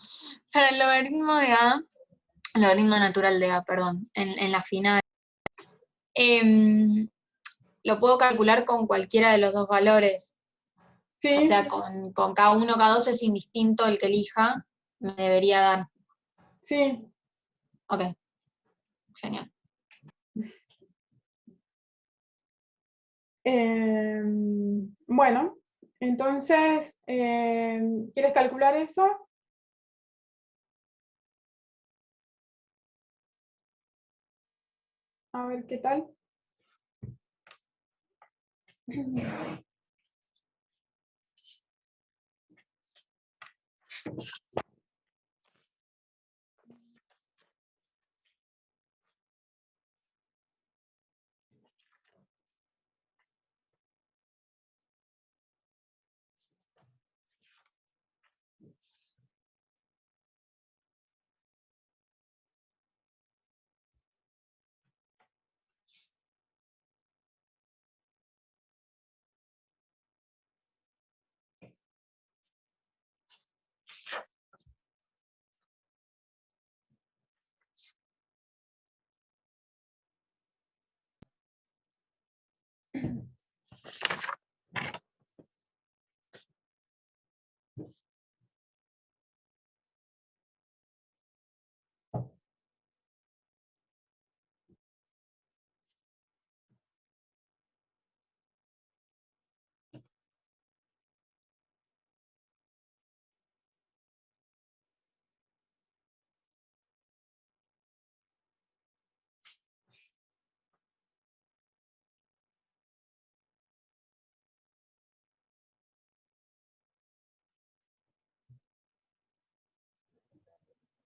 Speaker 4: Para el logaritmo de A, el logaritmo natural de A, perdón, en la final, lo puedo calcular con cualquiera de los dos valores. O
Speaker 1: Sí,
Speaker 4: sea, con K1, K2 es indistinto el que elija, me debería dar.
Speaker 1: sí.
Speaker 4: Ok, genial.
Speaker 1: Bueno, entonces, ¿quieres calcular eso? A ver qué tal.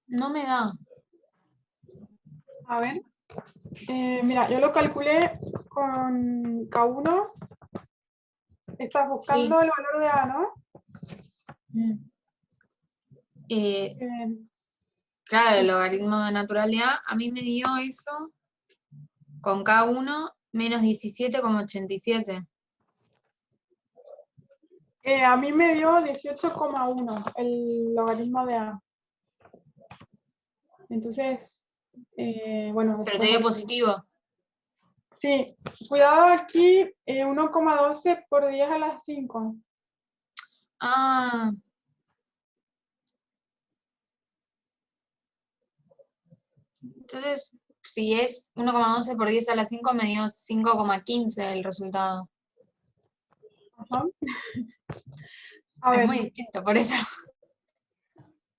Speaker 4: No me da.
Speaker 1: A ver. Mira, yo lo calculé con K1. Estás buscando
Speaker 4: Sí.
Speaker 1: el valor de A, ¿no?
Speaker 4: Mm.
Speaker 1: Eh,
Speaker 4: Claro, el logaritmo natural de A mí me dio eso con K1 menos 17,87.
Speaker 1: a mí me dio 18,1 el logaritmo de A. Entonces, bueno,
Speaker 4: Pero te
Speaker 1: después
Speaker 4: dio positivo.
Speaker 1: sí, cuidado aquí, 1,12 por 10 a la 5.
Speaker 4: Ah, entonces, si es 1,12 por 10 a la 5, me dio 5,15 el resultado.
Speaker 1: Ajá. A
Speaker 4: Es
Speaker 1: ver,
Speaker 4: muy distinto, por eso.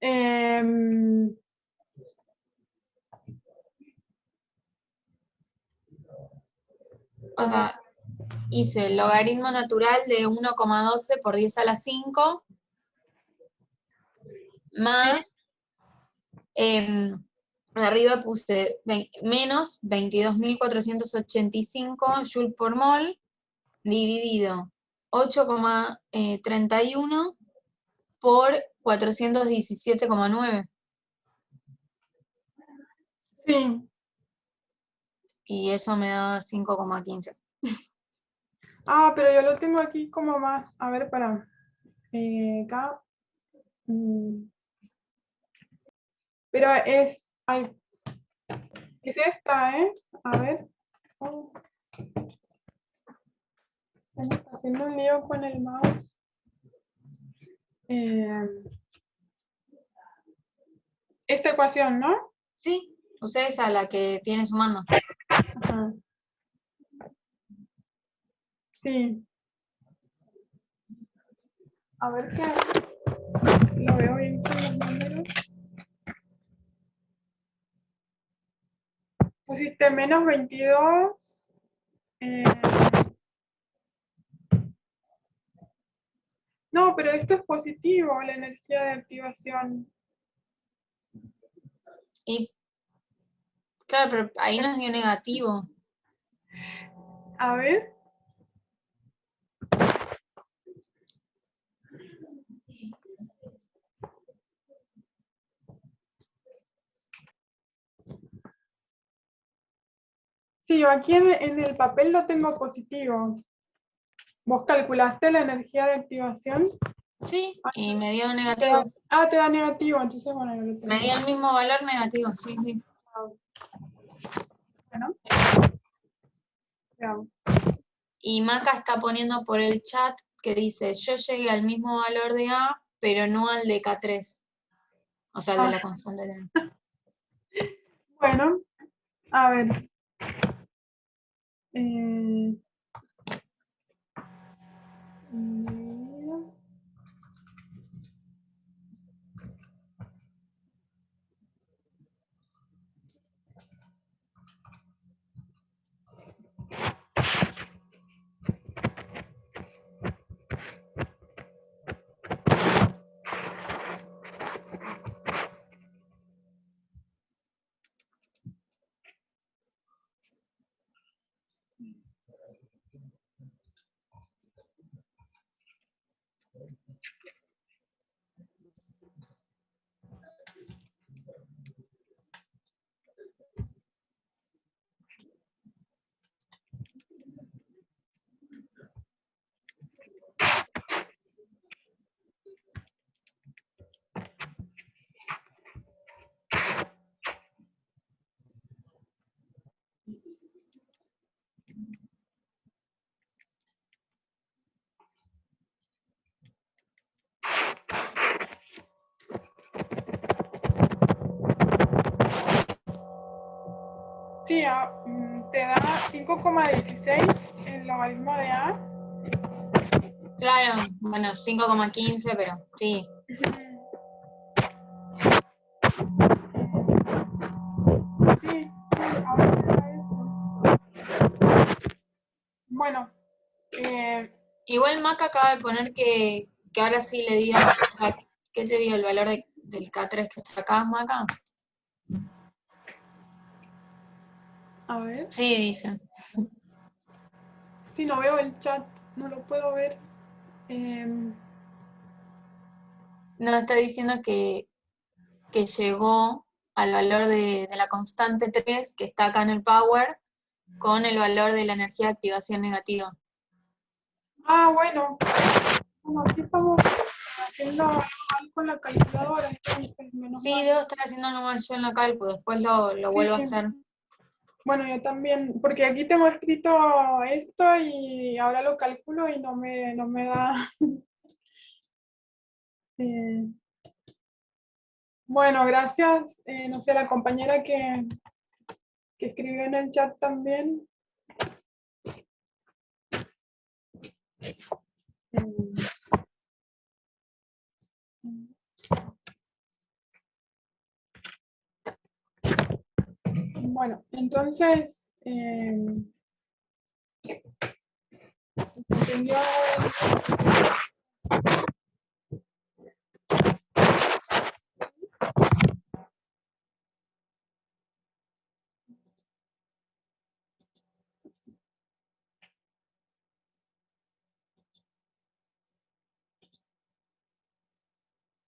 Speaker 1: em,
Speaker 4: O sea, hice el logaritmo natural de 1,12 por 10 a la 5 más, arriba puse menos 22.485 joule por mol dividido 8,31 por 417,9.
Speaker 1: sí.
Speaker 4: Y eso me da 5,15.
Speaker 1: Ah, pero yo lo tengo aquí como más. A ver, para. Acá. Pero ay, es esta, ¿eh? A ver. Oh, se me está haciendo un lío con el mouse. Esta ecuación, ¿no?
Speaker 4: Sí, usé esa, la que tiene sumando.
Speaker 1: Ajá. Sí. A ver qué. Lo veo bien con los números. Pusiste menos 22. No, pero esto es positivo, la energía de activación.
Speaker 4: Y claro, pero ahí nos dio negativo.
Speaker 1: A ver. Sí, yo aquí en el papel lo tengo positivo. ¿Vos calculaste la energía de activación?
Speaker 4: Sí, y me dio
Speaker 1: Te
Speaker 4: negativo.
Speaker 1: te da negativo, entonces bueno, yo lo tengo.
Speaker 4: Me dio el mismo valor negativo, sí, sí.
Speaker 1: Bueno, veamos.
Speaker 4: Y Maca está poniendo por el chat que dice, yo llegué al mismo valor de A, pero no al de K3. O sea, el de la constante de A.
Speaker 1: Bueno, a ver. Eh, Sí, te da 5,16 el logaritmo de A.
Speaker 4: Claro, bueno, 5,15, pero sí.
Speaker 1: Sí, ahora me da eso. Bueno,
Speaker 4: Igual Mac acaba de poner que ahora sí le dio, o sea, ¿qué te dio el valor del K3 que está acá, Maca?
Speaker 1: a ver,
Speaker 4: Sí, dice.
Speaker 1: si no veo el chat, no lo puedo ver.
Speaker 4: No, está diciendo que llegó al valor de la constante 3 que está acá en el power con el valor de la energía de activación negativa.
Speaker 1: Bueno, como aquí estamos haciendo algo mal con la calculadora, entonces menos
Speaker 4: Sí,
Speaker 1: mal.
Speaker 4: debo estar haciendo nomás yo en la cálculo, después lo vuelvo a
Speaker 1: Sí.
Speaker 4: hacer.
Speaker 1: Bueno, yo también, porque aquí tengo escrito esto y ahora lo calculo y no me da. eh, bueno, gracias, no sé, a la compañera que escribió en el chat también. Eh, bueno, entonces, ¿se entendió?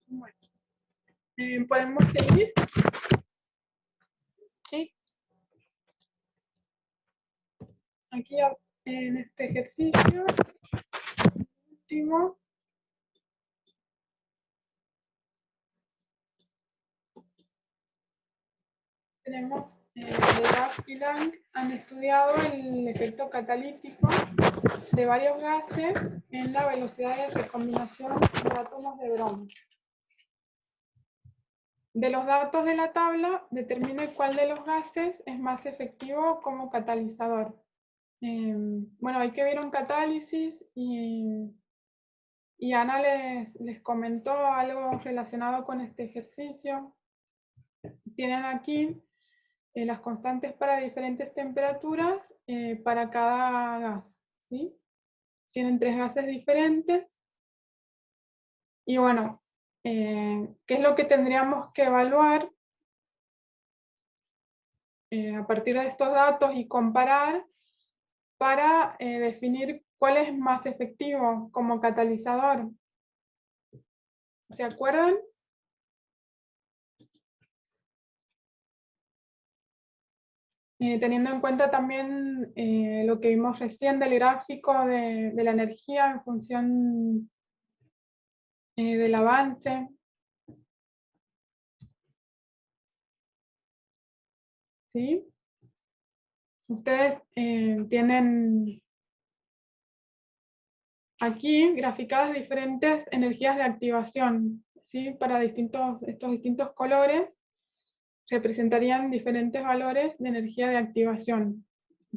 Speaker 1: Bueno, ¿podemos seguir?
Speaker 4: ¿Sí?
Speaker 1: Aquí en este ejercicio, último, tenemos Dirac y Lang han estudiado el efecto catalítico de varios gases en la velocidad de recombinación de átomos de bromo. De los datos de la tabla, determine cuál de los gases es más efectivo como catalizador. Bueno, hay que ver un catálisis y Ana les comentó algo relacionado con este ejercicio. Tienen aquí las constantes para diferentes temperaturas para cada gas, ¿sí? Tienen 3 gases diferentes. Y bueno, ¿qué es lo que tendríamos que evaluar a partir de estos datos y comparar para definir cuál es más efectivo como catalizador? ¿Se acuerdan? Teniendo en cuenta también lo que vimos recién del gráfico de la energía en función del avance. ¿Sí? Ustedes tienen aquí graficadas diferentes energías de activación, ¿sí? Para estos distintos colores representarían diferentes valores de energía de activación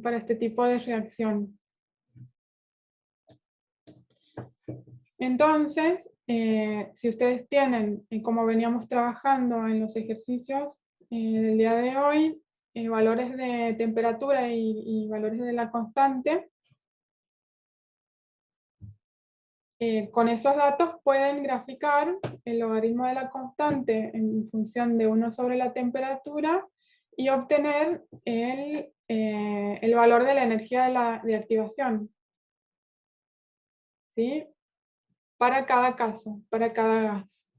Speaker 1: para este tipo de reacción. Entonces, si ustedes tienen, como veníamos trabajando en los ejercicios del día de hoy, valores de temperatura y valores de la constante, con esos datos pueden graficar el logaritmo de la constante en función de 1 sobre la temperatura y obtener el valor de la energía de activación, ¿sí? Para cada caso, para cada gas.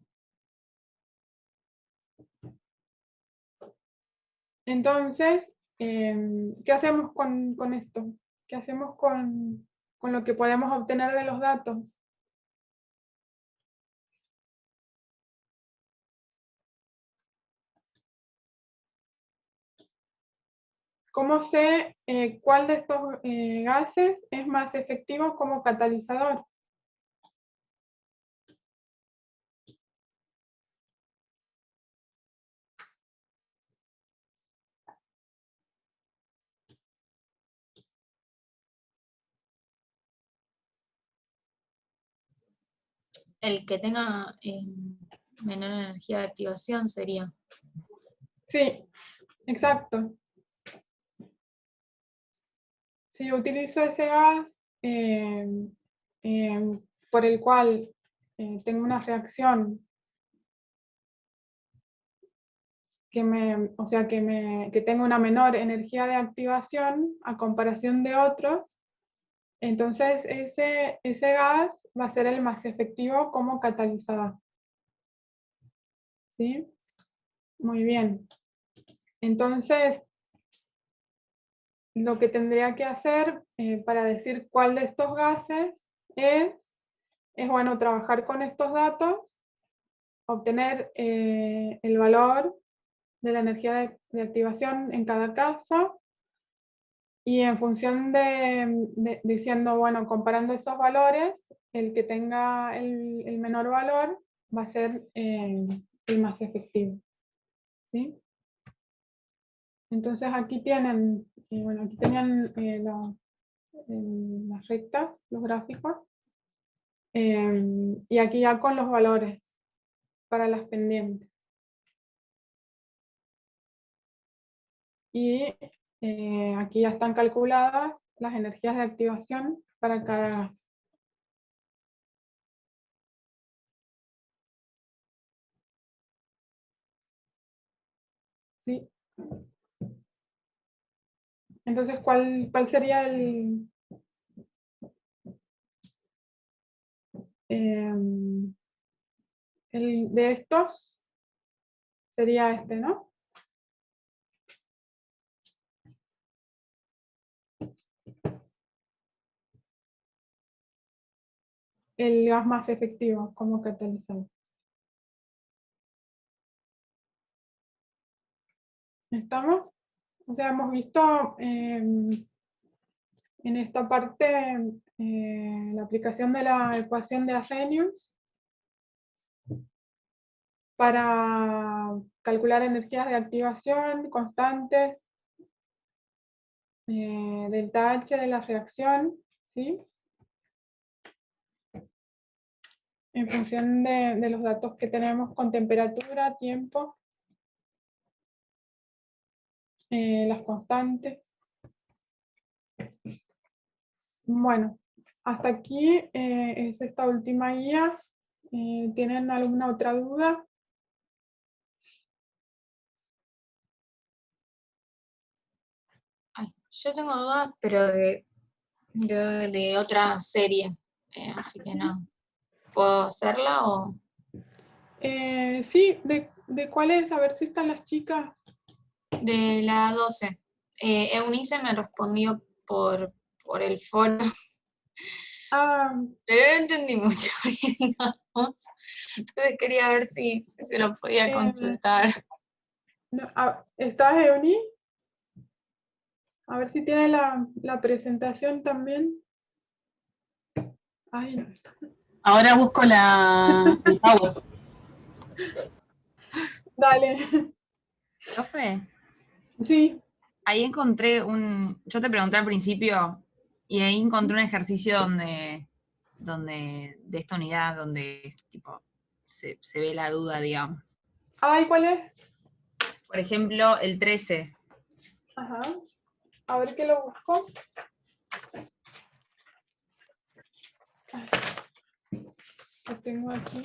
Speaker 1: Entonces, ¿qué hacemos con esto? ¿Qué hacemos con lo que podemos obtener de los datos? ¿Cómo sé cuál de estos gases es más efectivo como catalizador?
Speaker 4: el que tenga menor energía de activación sería.
Speaker 1: Sí, exacto. Si utilizo ese gas por el cual tengo una reacción que tenga una menor energía de activación a comparación de otros, entonces ese gas va a ser el más efectivo como catalizador. ¿Sí? Muy bien. Entonces, lo que tendría que hacer para decir cuál de estos gases es bueno, trabajar con estos datos, obtener el valor de la energía de activación en cada caso, y en función diciendo, bueno, comparando esos valores, el que tenga el menor valor va a ser el más efectivo. ¿Sí? Entonces aquí tienen, bueno, aquí tenían las rectas, los gráficos, y aquí ya con los valores para las pendientes. Y aquí ya están calculadas las energías de activación para cada gas. ¿Sí? Entonces, ¿cuál sería el de estos? Sería este, ¿no? El gas más efectivo como catalizador. ¿Estamos? O sea, hemos visto en esta parte la aplicación de la ecuación de Arrhenius para calcular energías de activación constantes, delta H de la reacción, ¿sí? En función de los datos que tenemos con temperatura, tiempo, las constantes. Bueno, hasta aquí es esta última guía. ¿Tienen alguna otra duda?
Speaker 4: Ay, yo tengo dudas, pero de otra serie. Así que no. ¿Puedo hacerla o...?
Speaker 1: Sí, ¿de cuál es? A ver si están las chicas.
Speaker 4: De la 12. Eunice me respondió por el foro,
Speaker 1: Ah,
Speaker 4: pero no entendí mucho, digamos. Entonces quería ver si se lo podía consultar.
Speaker 1: no, ¿está Euni? A ver si tiene la presentación también. Ay, no está.
Speaker 5: Ahora busco el Power.
Speaker 1: Dale.
Speaker 3: Profe,
Speaker 1: Sí.
Speaker 3: ahí encontré yo te pregunté al principio, y ahí encontré un ejercicio de esta unidad, donde tipo, se ve la duda, digamos.
Speaker 1: Ay, ¿cuál es?
Speaker 3: Por ejemplo, el 13.
Speaker 1: Ajá. A ver qué lo busco. Lo tengo aquí.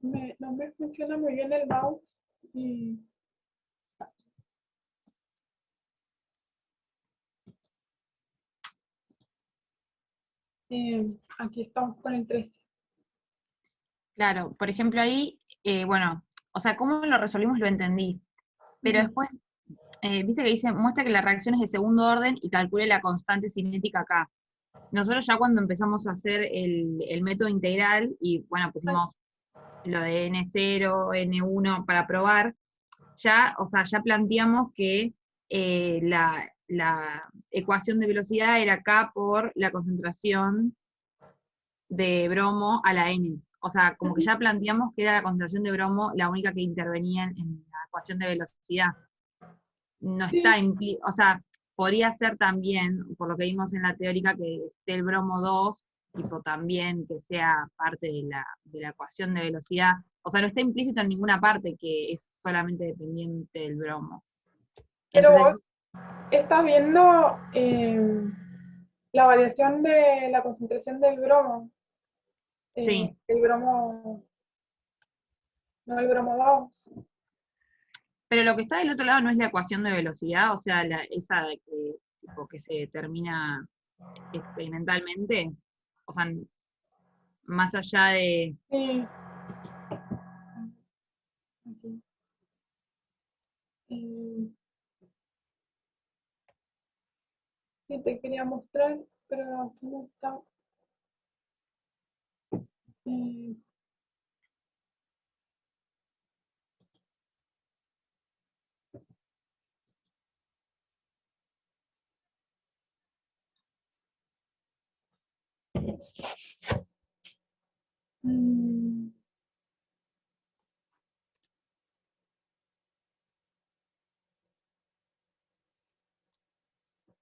Speaker 1: no me funciona muy bien el mouse y aquí estamos con el 13.
Speaker 3: Claro, por ejemplo ahí, bueno, o sea, cómo lo resolvimos lo entendí, pero después, viste que dice, muestra que la reacción es de segundo orden y calcule la constante cinética acá. Nosotros ya cuando empezamos a hacer el método integral, y bueno, pusimos lo de N0, N1 para probar, ya, o sea, ya planteamos que la ecuación de velocidad era K por la concentración de bromo a la N. O sea, como que ya planteamos que era la concentración de bromo la única que intervenía en la ecuación de velocidad. No está o sea, podría ser también, por lo que vimos en la teórica, que esté el bromo 2, tipo también que sea parte de la ecuación de velocidad. O sea, no está implícito en ninguna parte que es solamente dependiente del bromo.
Speaker 1: Pero
Speaker 3: Entonces,
Speaker 1: vos estás viendo la variación de la concentración del bromo.
Speaker 3: sí,
Speaker 1: El bromo, no el bromo 2.
Speaker 3: pero lo que está del otro lado no es la ecuación de velocidad, o sea, esa de que, tipo, que se determina experimentalmente, o sea, más allá de...
Speaker 1: Sí. Aquí. Sí, te quería mostrar, pero aquí no está. Eh, mm,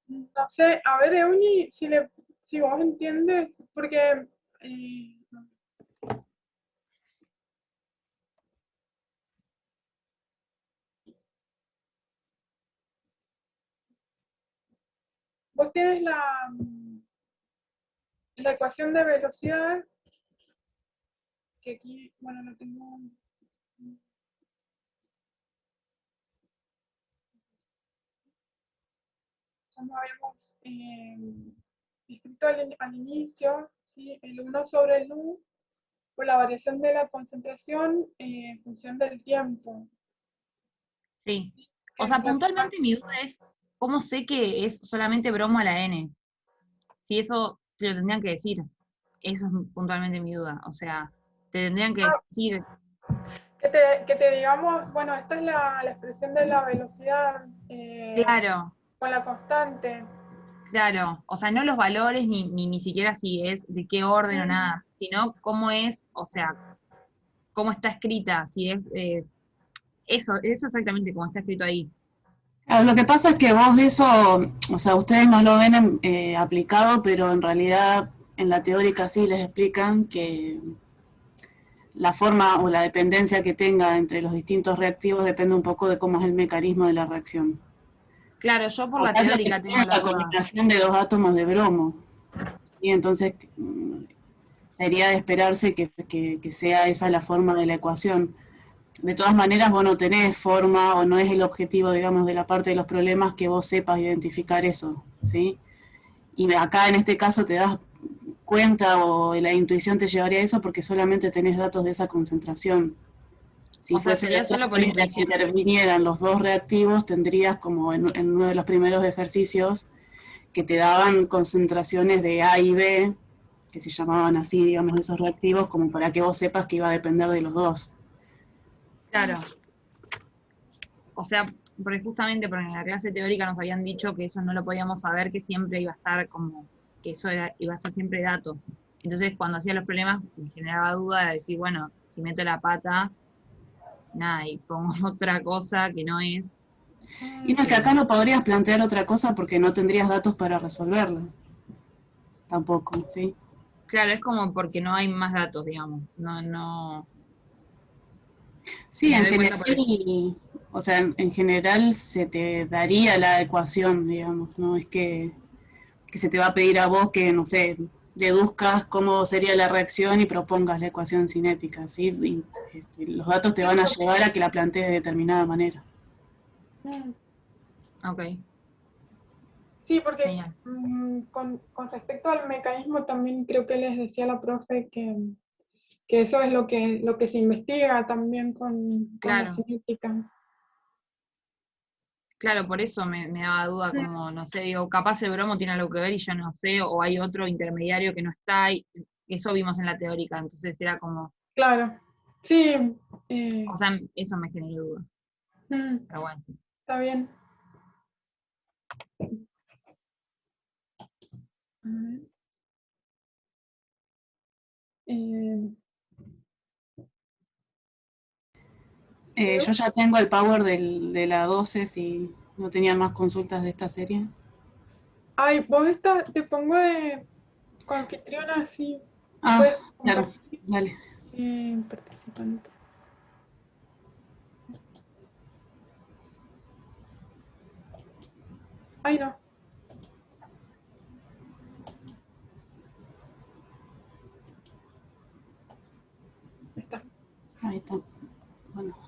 Speaker 1: no sé, a ver, Euni, si vos entiendes, porque vos tienes la ecuación de velocidad, que aquí, bueno, no tengo. Como habíamos escrito al inicio, ¿sí? El 1 sobre el U por la variación de la concentración en función del tiempo.
Speaker 3: Sí. O sea, puntualmente mi duda es, ¿cómo sé que es solamente bromo a la N? Si eso te lo tendrían que decir. Eso es puntualmente mi duda. O sea, te tendrían que decir,
Speaker 1: Que te digamos, bueno, esta es la expresión de la velocidad
Speaker 3: claro,
Speaker 1: con la constante.
Speaker 3: claro. O sea, no los valores ni siquiera si es de qué orden o nada, sino cómo es, o sea, cómo está escrita, si es eso exactamente como está escrito ahí.
Speaker 5: Lo que pasa es que vos de eso, o sea, ustedes no lo ven aplicado, pero en realidad en la teórica sí les explican que la forma o la dependencia que tenga entre los distintos reactivos depende un poco de cómo es el mecanismo de la reacción.
Speaker 3: Claro, yo por la
Speaker 5: Acá
Speaker 3: teórica tengo la
Speaker 5: la
Speaker 3: duda.
Speaker 5: combinación de dos átomos de bromo. Y entonces sería de esperarse que sea esa la forma de la ecuación. De todas maneras, vos no tenés forma o no es el objetivo, digamos, de la parte de los problemas que vos sepas identificar eso, ¿sí? Y acá en este caso te das cuenta o la intuición te llevaría a eso porque solamente tenés datos de esa concentración. Si
Speaker 3: O sea,
Speaker 5: fuese de
Speaker 3: sería
Speaker 5: otra
Speaker 3: solo por
Speaker 5: manera que
Speaker 3: intuición.
Speaker 5: intervinieran los dos reactivos, tendrías como en uno de los primeros ejercicios que te daban concentraciones de A y B, que se llamaban así, digamos, esos reactivos, como para que vos sepas que iba a depender de los dos.
Speaker 3: Claro. O sea, porque justamente porque en la clase teórica nos habían dicho que eso no lo podíamos saber, que siempre iba a estar como, que eso iba a ser siempre dato. Entonces, cuando hacía los problemas, me generaba duda de decir, bueno, si meto la pata, nada, y pongo otra cosa que no es.
Speaker 5: Y no es que acá no podrías plantear otra cosa porque no tendrías datos para resolverla. Tampoco, ¿sí?
Speaker 3: Claro, es como porque no hay más datos, digamos. No,
Speaker 5: Sí,
Speaker 3: me
Speaker 5: en
Speaker 3: doy cuenta
Speaker 5: general,
Speaker 3: por eso.
Speaker 5: o sea, en general se te daría la ecuación, digamos, no es que se te va a pedir a vos que, no sé, deduzcas cómo sería la reacción y propongas la ecuación cinética, ¿sí? Y los datos te van a llevar a que la plantees de determinada manera.
Speaker 3: Ok,
Speaker 1: Sí, porque
Speaker 3: genial.
Speaker 1: con respecto al mecanismo también creo que les decía la profe que eso es lo que se investiga también con la
Speaker 3: Claro.
Speaker 1: cinética.
Speaker 3: Claro, por eso me daba duda, como, no sé, digo, capaz el bromo tiene algo que ver y yo no sé, o hay otro intermediario que no está, y eso vimos en la teórica, entonces era como,
Speaker 1: Claro, sí,
Speaker 3: o sea, eso me generó duda, pero bueno.
Speaker 1: está bien. A ver.
Speaker 5: Yo ya tengo el power de la 12, si no tenían más consultas de esta serie.
Speaker 1: Ay, te pongo de coanfitriona, sí.
Speaker 5: Ah,
Speaker 1: Puedes
Speaker 5: claro,
Speaker 1: compartir
Speaker 5: dale.
Speaker 1: participantes. Ay, no. Está.
Speaker 5: Ahí está. Bueno.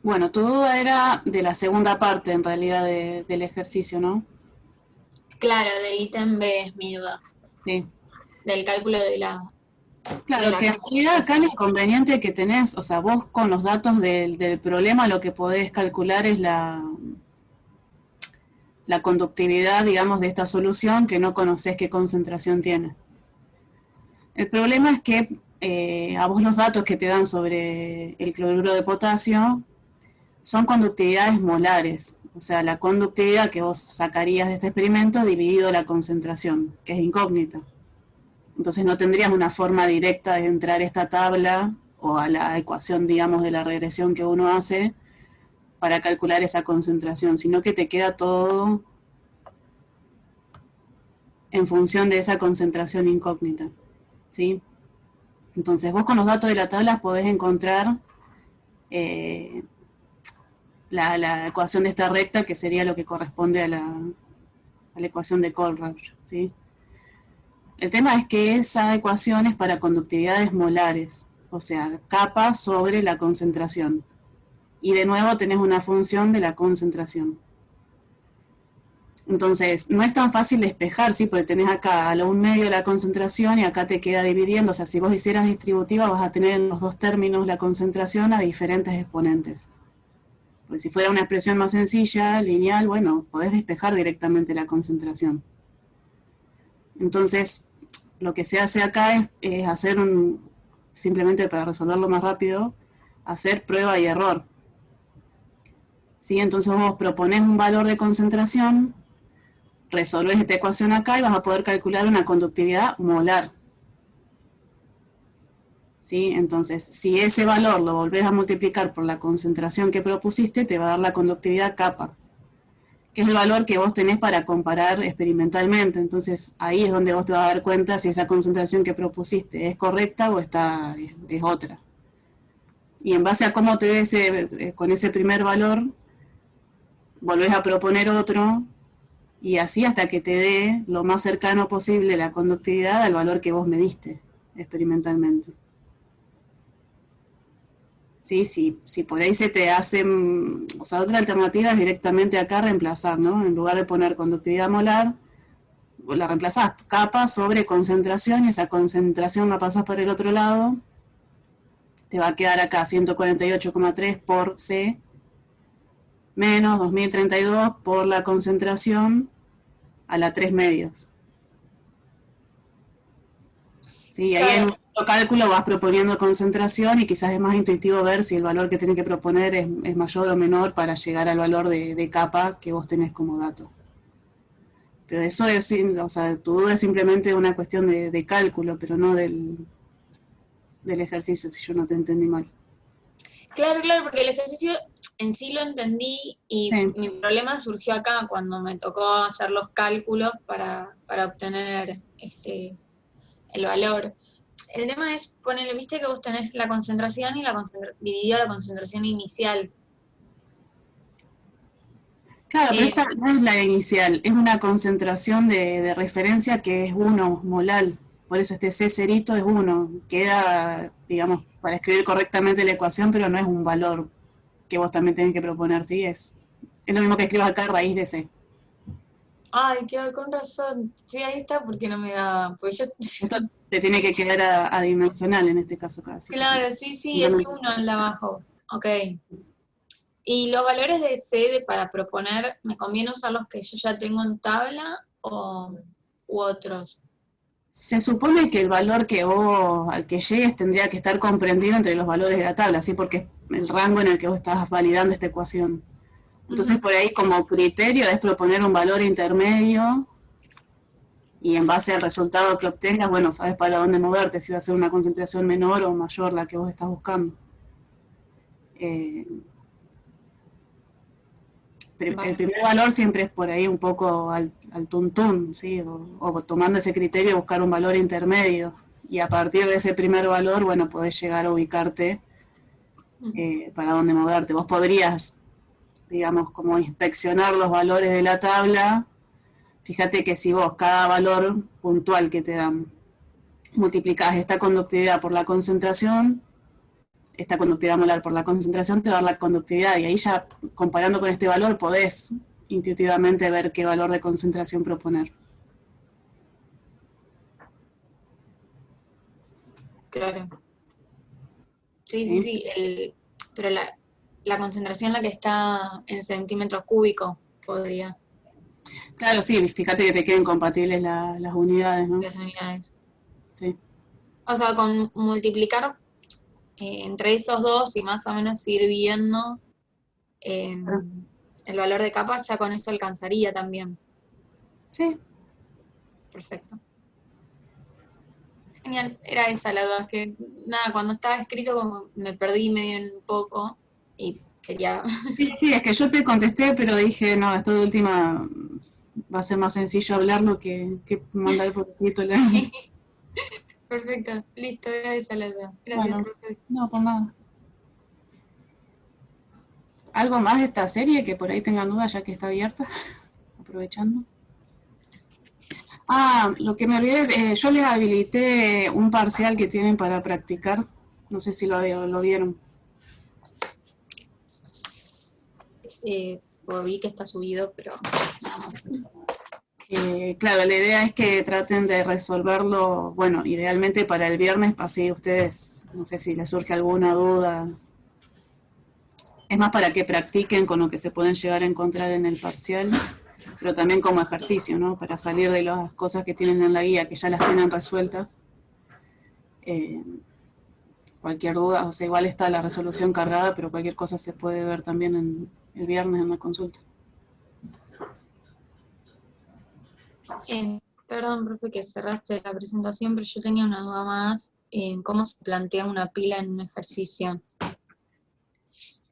Speaker 5: Bueno, tu duda era de la segunda parte, en realidad, del ejercicio, ¿no?
Speaker 4: Claro, del ítem B es mi duda.
Speaker 5: Sí.
Speaker 4: Del cálculo de la...
Speaker 5: Claro, que en realidad acá el inconveniente que tenés, o sea, vos con los datos del problema lo que podés calcular es la conductividad, digamos, de esta solución que no conocés qué concentración tiene. El problema es que a vos los datos que te dan sobre el cloruro de potasio son conductividades molares, o sea, la conductividad que vos sacarías de este experimento dividido la concentración, que es incógnita. Entonces no tendrías una forma directa de entrar a esta tabla o a la ecuación, digamos, de la regresión que uno hace para calcular esa concentración, sino que te queda todo en función de esa concentración incógnita, ¿sí? Entonces vos con los datos de la tabla podés encontrar la ecuación de esta recta, que sería lo que corresponde a la ecuación de Colruyt, ¿sí? El tema es que esa ecuación es para conductividades molares, o sea, capa sobre la concentración. Y de nuevo tenés una función de la concentración. Entonces, no es tan fácil despejar, ¿sí? Porque tenés acá a lo 1/2 de la concentración y acá te queda dividiendo. O sea, si vos hicieras distributiva vas a tener en los dos términos la concentración a diferentes exponentes. Porque si fuera una expresión más sencilla, lineal, bueno, podés despejar directamente la concentración. Entonces, lo que se hace acá es hacer simplemente para resolverlo más rápido, hacer prueba y error. ¿Sí? Entonces vos proponés un valor de concentración, resolvés esta ecuación acá y vas a poder calcular una conductividad molar. ¿Sí? Entonces, si ese valor lo volvés a multiplicar por la concentración que propusiste, te va a dar la conductividad kappa, que es el valor que vos tenés para comparar experimentalmente. Entonces, ahí es donde vos te vas a dar cuenta si esa concentración que propusiste es correcta o es otra. Y en base a cómo te ves con ese primer valor, volvés a proponer otro, y así hasta que te dé lo más cercano posible la conductividad al valor que vos mediste experimentalmente. Sí, si por ahí se te hace, o sea, otra alternativa es directamente acá reemplazar, ¿no? En lugar de poner conductividad molar, la reemplazás capa sobre concentración y esa concentración la pasás por el otro lado, te va a quedar acá 148,3 por C menos 2032 por la concentración a la 3 medios. Sí, ahí en un cálculo vas proponiendo concentración y quizás es más intuitivo ver si el valor que tenés que proponer es mayor o menor para llegar al valor de capa que vos tenés como dato. Pero eso es, o sea, tu duda es simplemente una cuestión de cálculo, pero no del ejercicio, si yo no te entendí mal.
Speaker 4: Claro, porque el ejercicio en sí lo entendí y
Speaker 5: Sí.
Speaker 4: mi problema surgió acá cuando me tocó hacer los cálculos para obtener el valor. El tema es, ponele, viste que vos tenés la concentración y dividido la concentración inicial.
Speaker 5: Claro, pero
Speaker 4: Eh,
Speaker 5: esta no es la inicial, es una concentración de referencia que es 1 molal. Por eso este C cerito es 1. Queda, digamos, para escribir correctamente la ecuación, pero no es un valor que vos también tenés que proponer, ¿sí? Es lo mismo que escribas acá raíz de C.
Speaker 4: Ay, claro, con razón. Sí, ahí está, porque no me da. Pues yo.
Speaker 5: Esto te tiene que quedar adimensional en este caso casi.
Speaker 4: Claro, sí, sí, es uno en la abajo. Ok. ¿Y los valores de para proponer, me conviene usar los que yo ya tengo en tabla u otros?
Speaker 5: Se supone que el valor que vos, al que llegues, tendría que estar comprendido entre los valores de la tabla, ¿sí? Porque es el rango en el que vos estás validando esta ecuación. Entonces,
Speaker 4: Ujú.
Speaker 5: por ahí, como criterio, es proponer un valor intermedio y en base al resultado que obtengas, bueno, sabes para dónde moverte, si va a ser una concentración menor o mayor la que vos estás buscando. Eh, el
Speaker 4: Vale.
Speaker 5: primer valor siempre es por ahí un poco al tuntún, ¿sí? O tomando ese criterio buscar un valor intermedio. Y a partir de ese primer valor, bueno, podés llegar a ubicarte para dónde moverte. Vos podrías, digamos, como inspeccionar los valores de la tabla. Fíjate que si vos cada valor puntual que te dan multiplicás esta conductividad por la concentración, esta conductividad molar por la concentración te va a dar la conductividad y ahí ya comparando con este valor podés intuitivamente ver qué valor de concentración proponer.
Speaker 4: Claro. Sí, sí,
Speaker 5: ¿Sí?
Speaker 4: sí. Pero la concentración la que está en centímetros cúbicos podría,
Speaker 5: Claro, sí, fíjate que te queden compatibles las unidades, ¿no?
Speaker 4: las unidades.
Speaker 5: Sí.
Speaker 4: O sea, con multiplicar entre esos dos y más o menos ir viendo eh, el valor de capa, ya con eso alcanzaría también.
Speaker 5: Sí.
Speaker 4: Perfecto. Genial, era esa la duda, que nada, cuando estaba escrito como me perdí medio en un poco y quería.
Speaker 5: Sí, sí, es que yo te contesté, pero dije, no, esto de última va a ser más sencillo hablarlo que mandar por escrito.
Speaker 4: Sí, perfecto, listo, era esa la duda. Gracias,
Speaker 5: Bueno,
Speaker 4: profe.
Speaker 5: no, por nada. ¿Algo más de esta serie que por ahí tengan dudas ya que está abierta? Aprovechando. Ah, lo que me olvidé, yo les habilité un parcial que tienen para practicar. No sé si lo vieron.
Speaker 4: Vi que está subido, pero nada más.
Speaker 5: Claro, la idea es que traten de resolverlo, bueno, idealmente para el viernes, así ustedes, no sé si les surge alguna duda. Es más para que practiquen con lo que se pueden llegar a encontrar en el parcial, pero también como ejercicio, ¿no? Para salir de las cosas que tienen en la guía, que ya las tienen resueltas. Eh, Cualquier duda, o sea, igual está la resolución cargada, pero cualquier cosa se puede ver también el viernes en la consulta.
Speaker 4: Perdón, profe, que cerraste la presentación, pero yo tenía una duda más en cómo se plantea una pila en un ejercicio.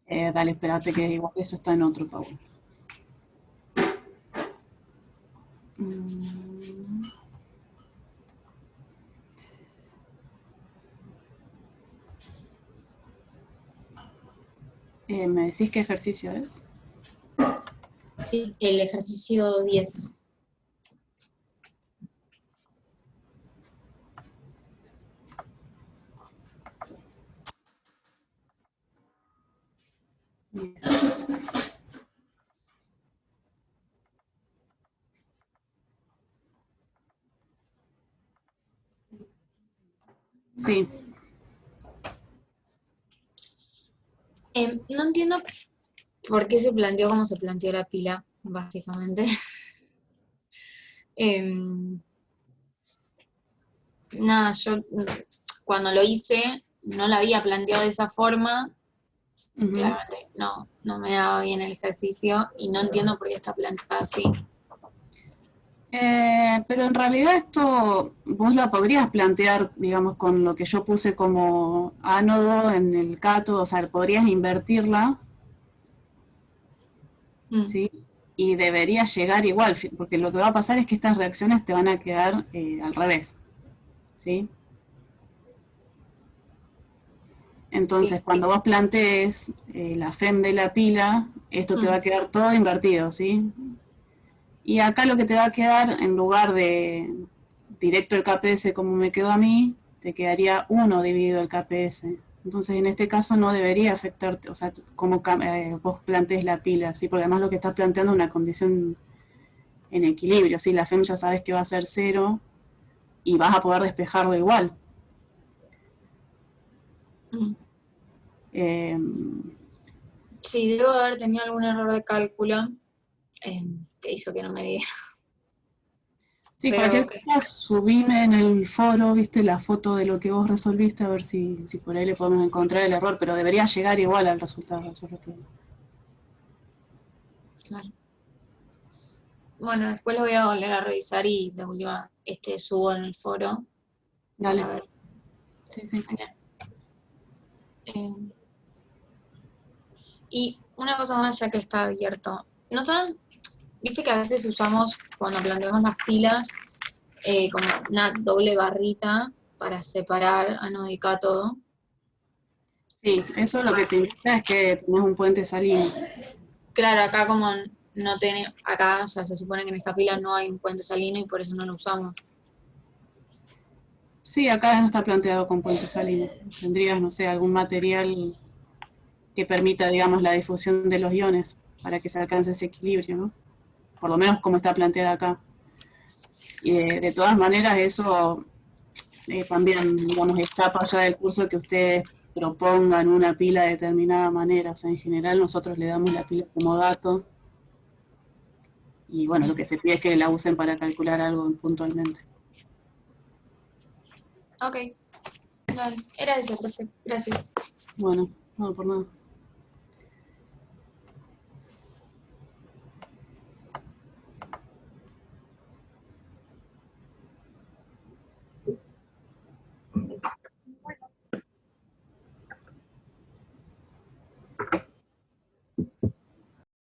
Speaker 5: Dale, espérate que igual eso está en otro, Paul. ¿Me decís qué ejercicio es?
Speaker 4: Sí, el ejercicio 10.
Speaker 5: Yes. Sí.
Speaker 4: No entiendo por qué se planteó como se planteó la pila, básicamente. Em, Nada, yo cuando lo hice no la había planteado de esa forma.
Speaker 5: Uh-huh.
Speaker 4: Claramente no me daba bien el ejercicio y no entiendo por qué está planteada así.
Speaker 5: Pero en realidad esto vos la podrías plantear, digamos, con lo que yo puse como ánodo en el cátodo, o sea, podrías invertirla, ¿sí? Y debería llegar igual, porque lo que va a pasar es que estas reacciones te van a quedar al revés, ¿sí? Entonces,
Speaker 4: Sí,
Speaker 5: cuando vos plantees la FEM de la pila, esto te va a quedar todo invertido, ¿sí? Y acá lo que te va a quedar, en lugar de directo el KPS como me quedó a mí, te quedaría 1 dividido el KPS. Entonces, en este caso no debería afectarte, o sea, como vos plantees la pila, ¿sí? Porque además lo que estás planteando es una condición en equilibrio, ¿sí? La FEM ya sabes que va a ser 0 y vas a poder despejarlo igual.
Speaker 4: Sí, debo haber tenido algún error de cálculo que hizo que no me diera.
Speaker 5: Sí,
Speaker 4: Pero,
Speaker 5: cualquier
Speaker 4: ok.
Speaker 5: cosa, subime en el foro, viste, la foto de lo que vos resolviste, a ver si por ahí le podemos encontrar el error, pero debería llegar igual al resultado, eso es lo que...
Speaker 4: Claro. Bueno, después lo voy a volver a revisar y de última subo en el foro
Speaker 5: Dale.
Speaker 4: para ver.
Speaker 5: Sí, sí.
Speaker 4: Y una cosa más ya que está abierto. ¿No saben? Viste que a veces usamos, cuando planteamos las pilas, como una doble barrita para separar ánodo y cátodo.
Speaker 5: Sí, eso lo que te indica es que tenés un puente salino.
Speaker 4: Claro, acá como no tiene, acá o sea, se supone que en esta pila no hay un puente salino y por eso no lo usamos.
Speaker 5: Sí, acá no está planteado con puente salino. Tendrías, no sé, algún material que permita, digamos, la difusión de los iones para que se alcance ese equilibrio, ¿no? Por lo menos como está planteada acá. Y de todas maneras eso también, digamos, escapa ya del curso que ustedes propongan una pila de determinada manera. O sea, en general nosotros le damos la pila como dato y bueno, lo que se pide es que la usen para calcular algo puntualmente.
Speaker 4: Ok, dale. Era eso, perfecto. Gracias.
Speaker 5: Bueno, no por nada.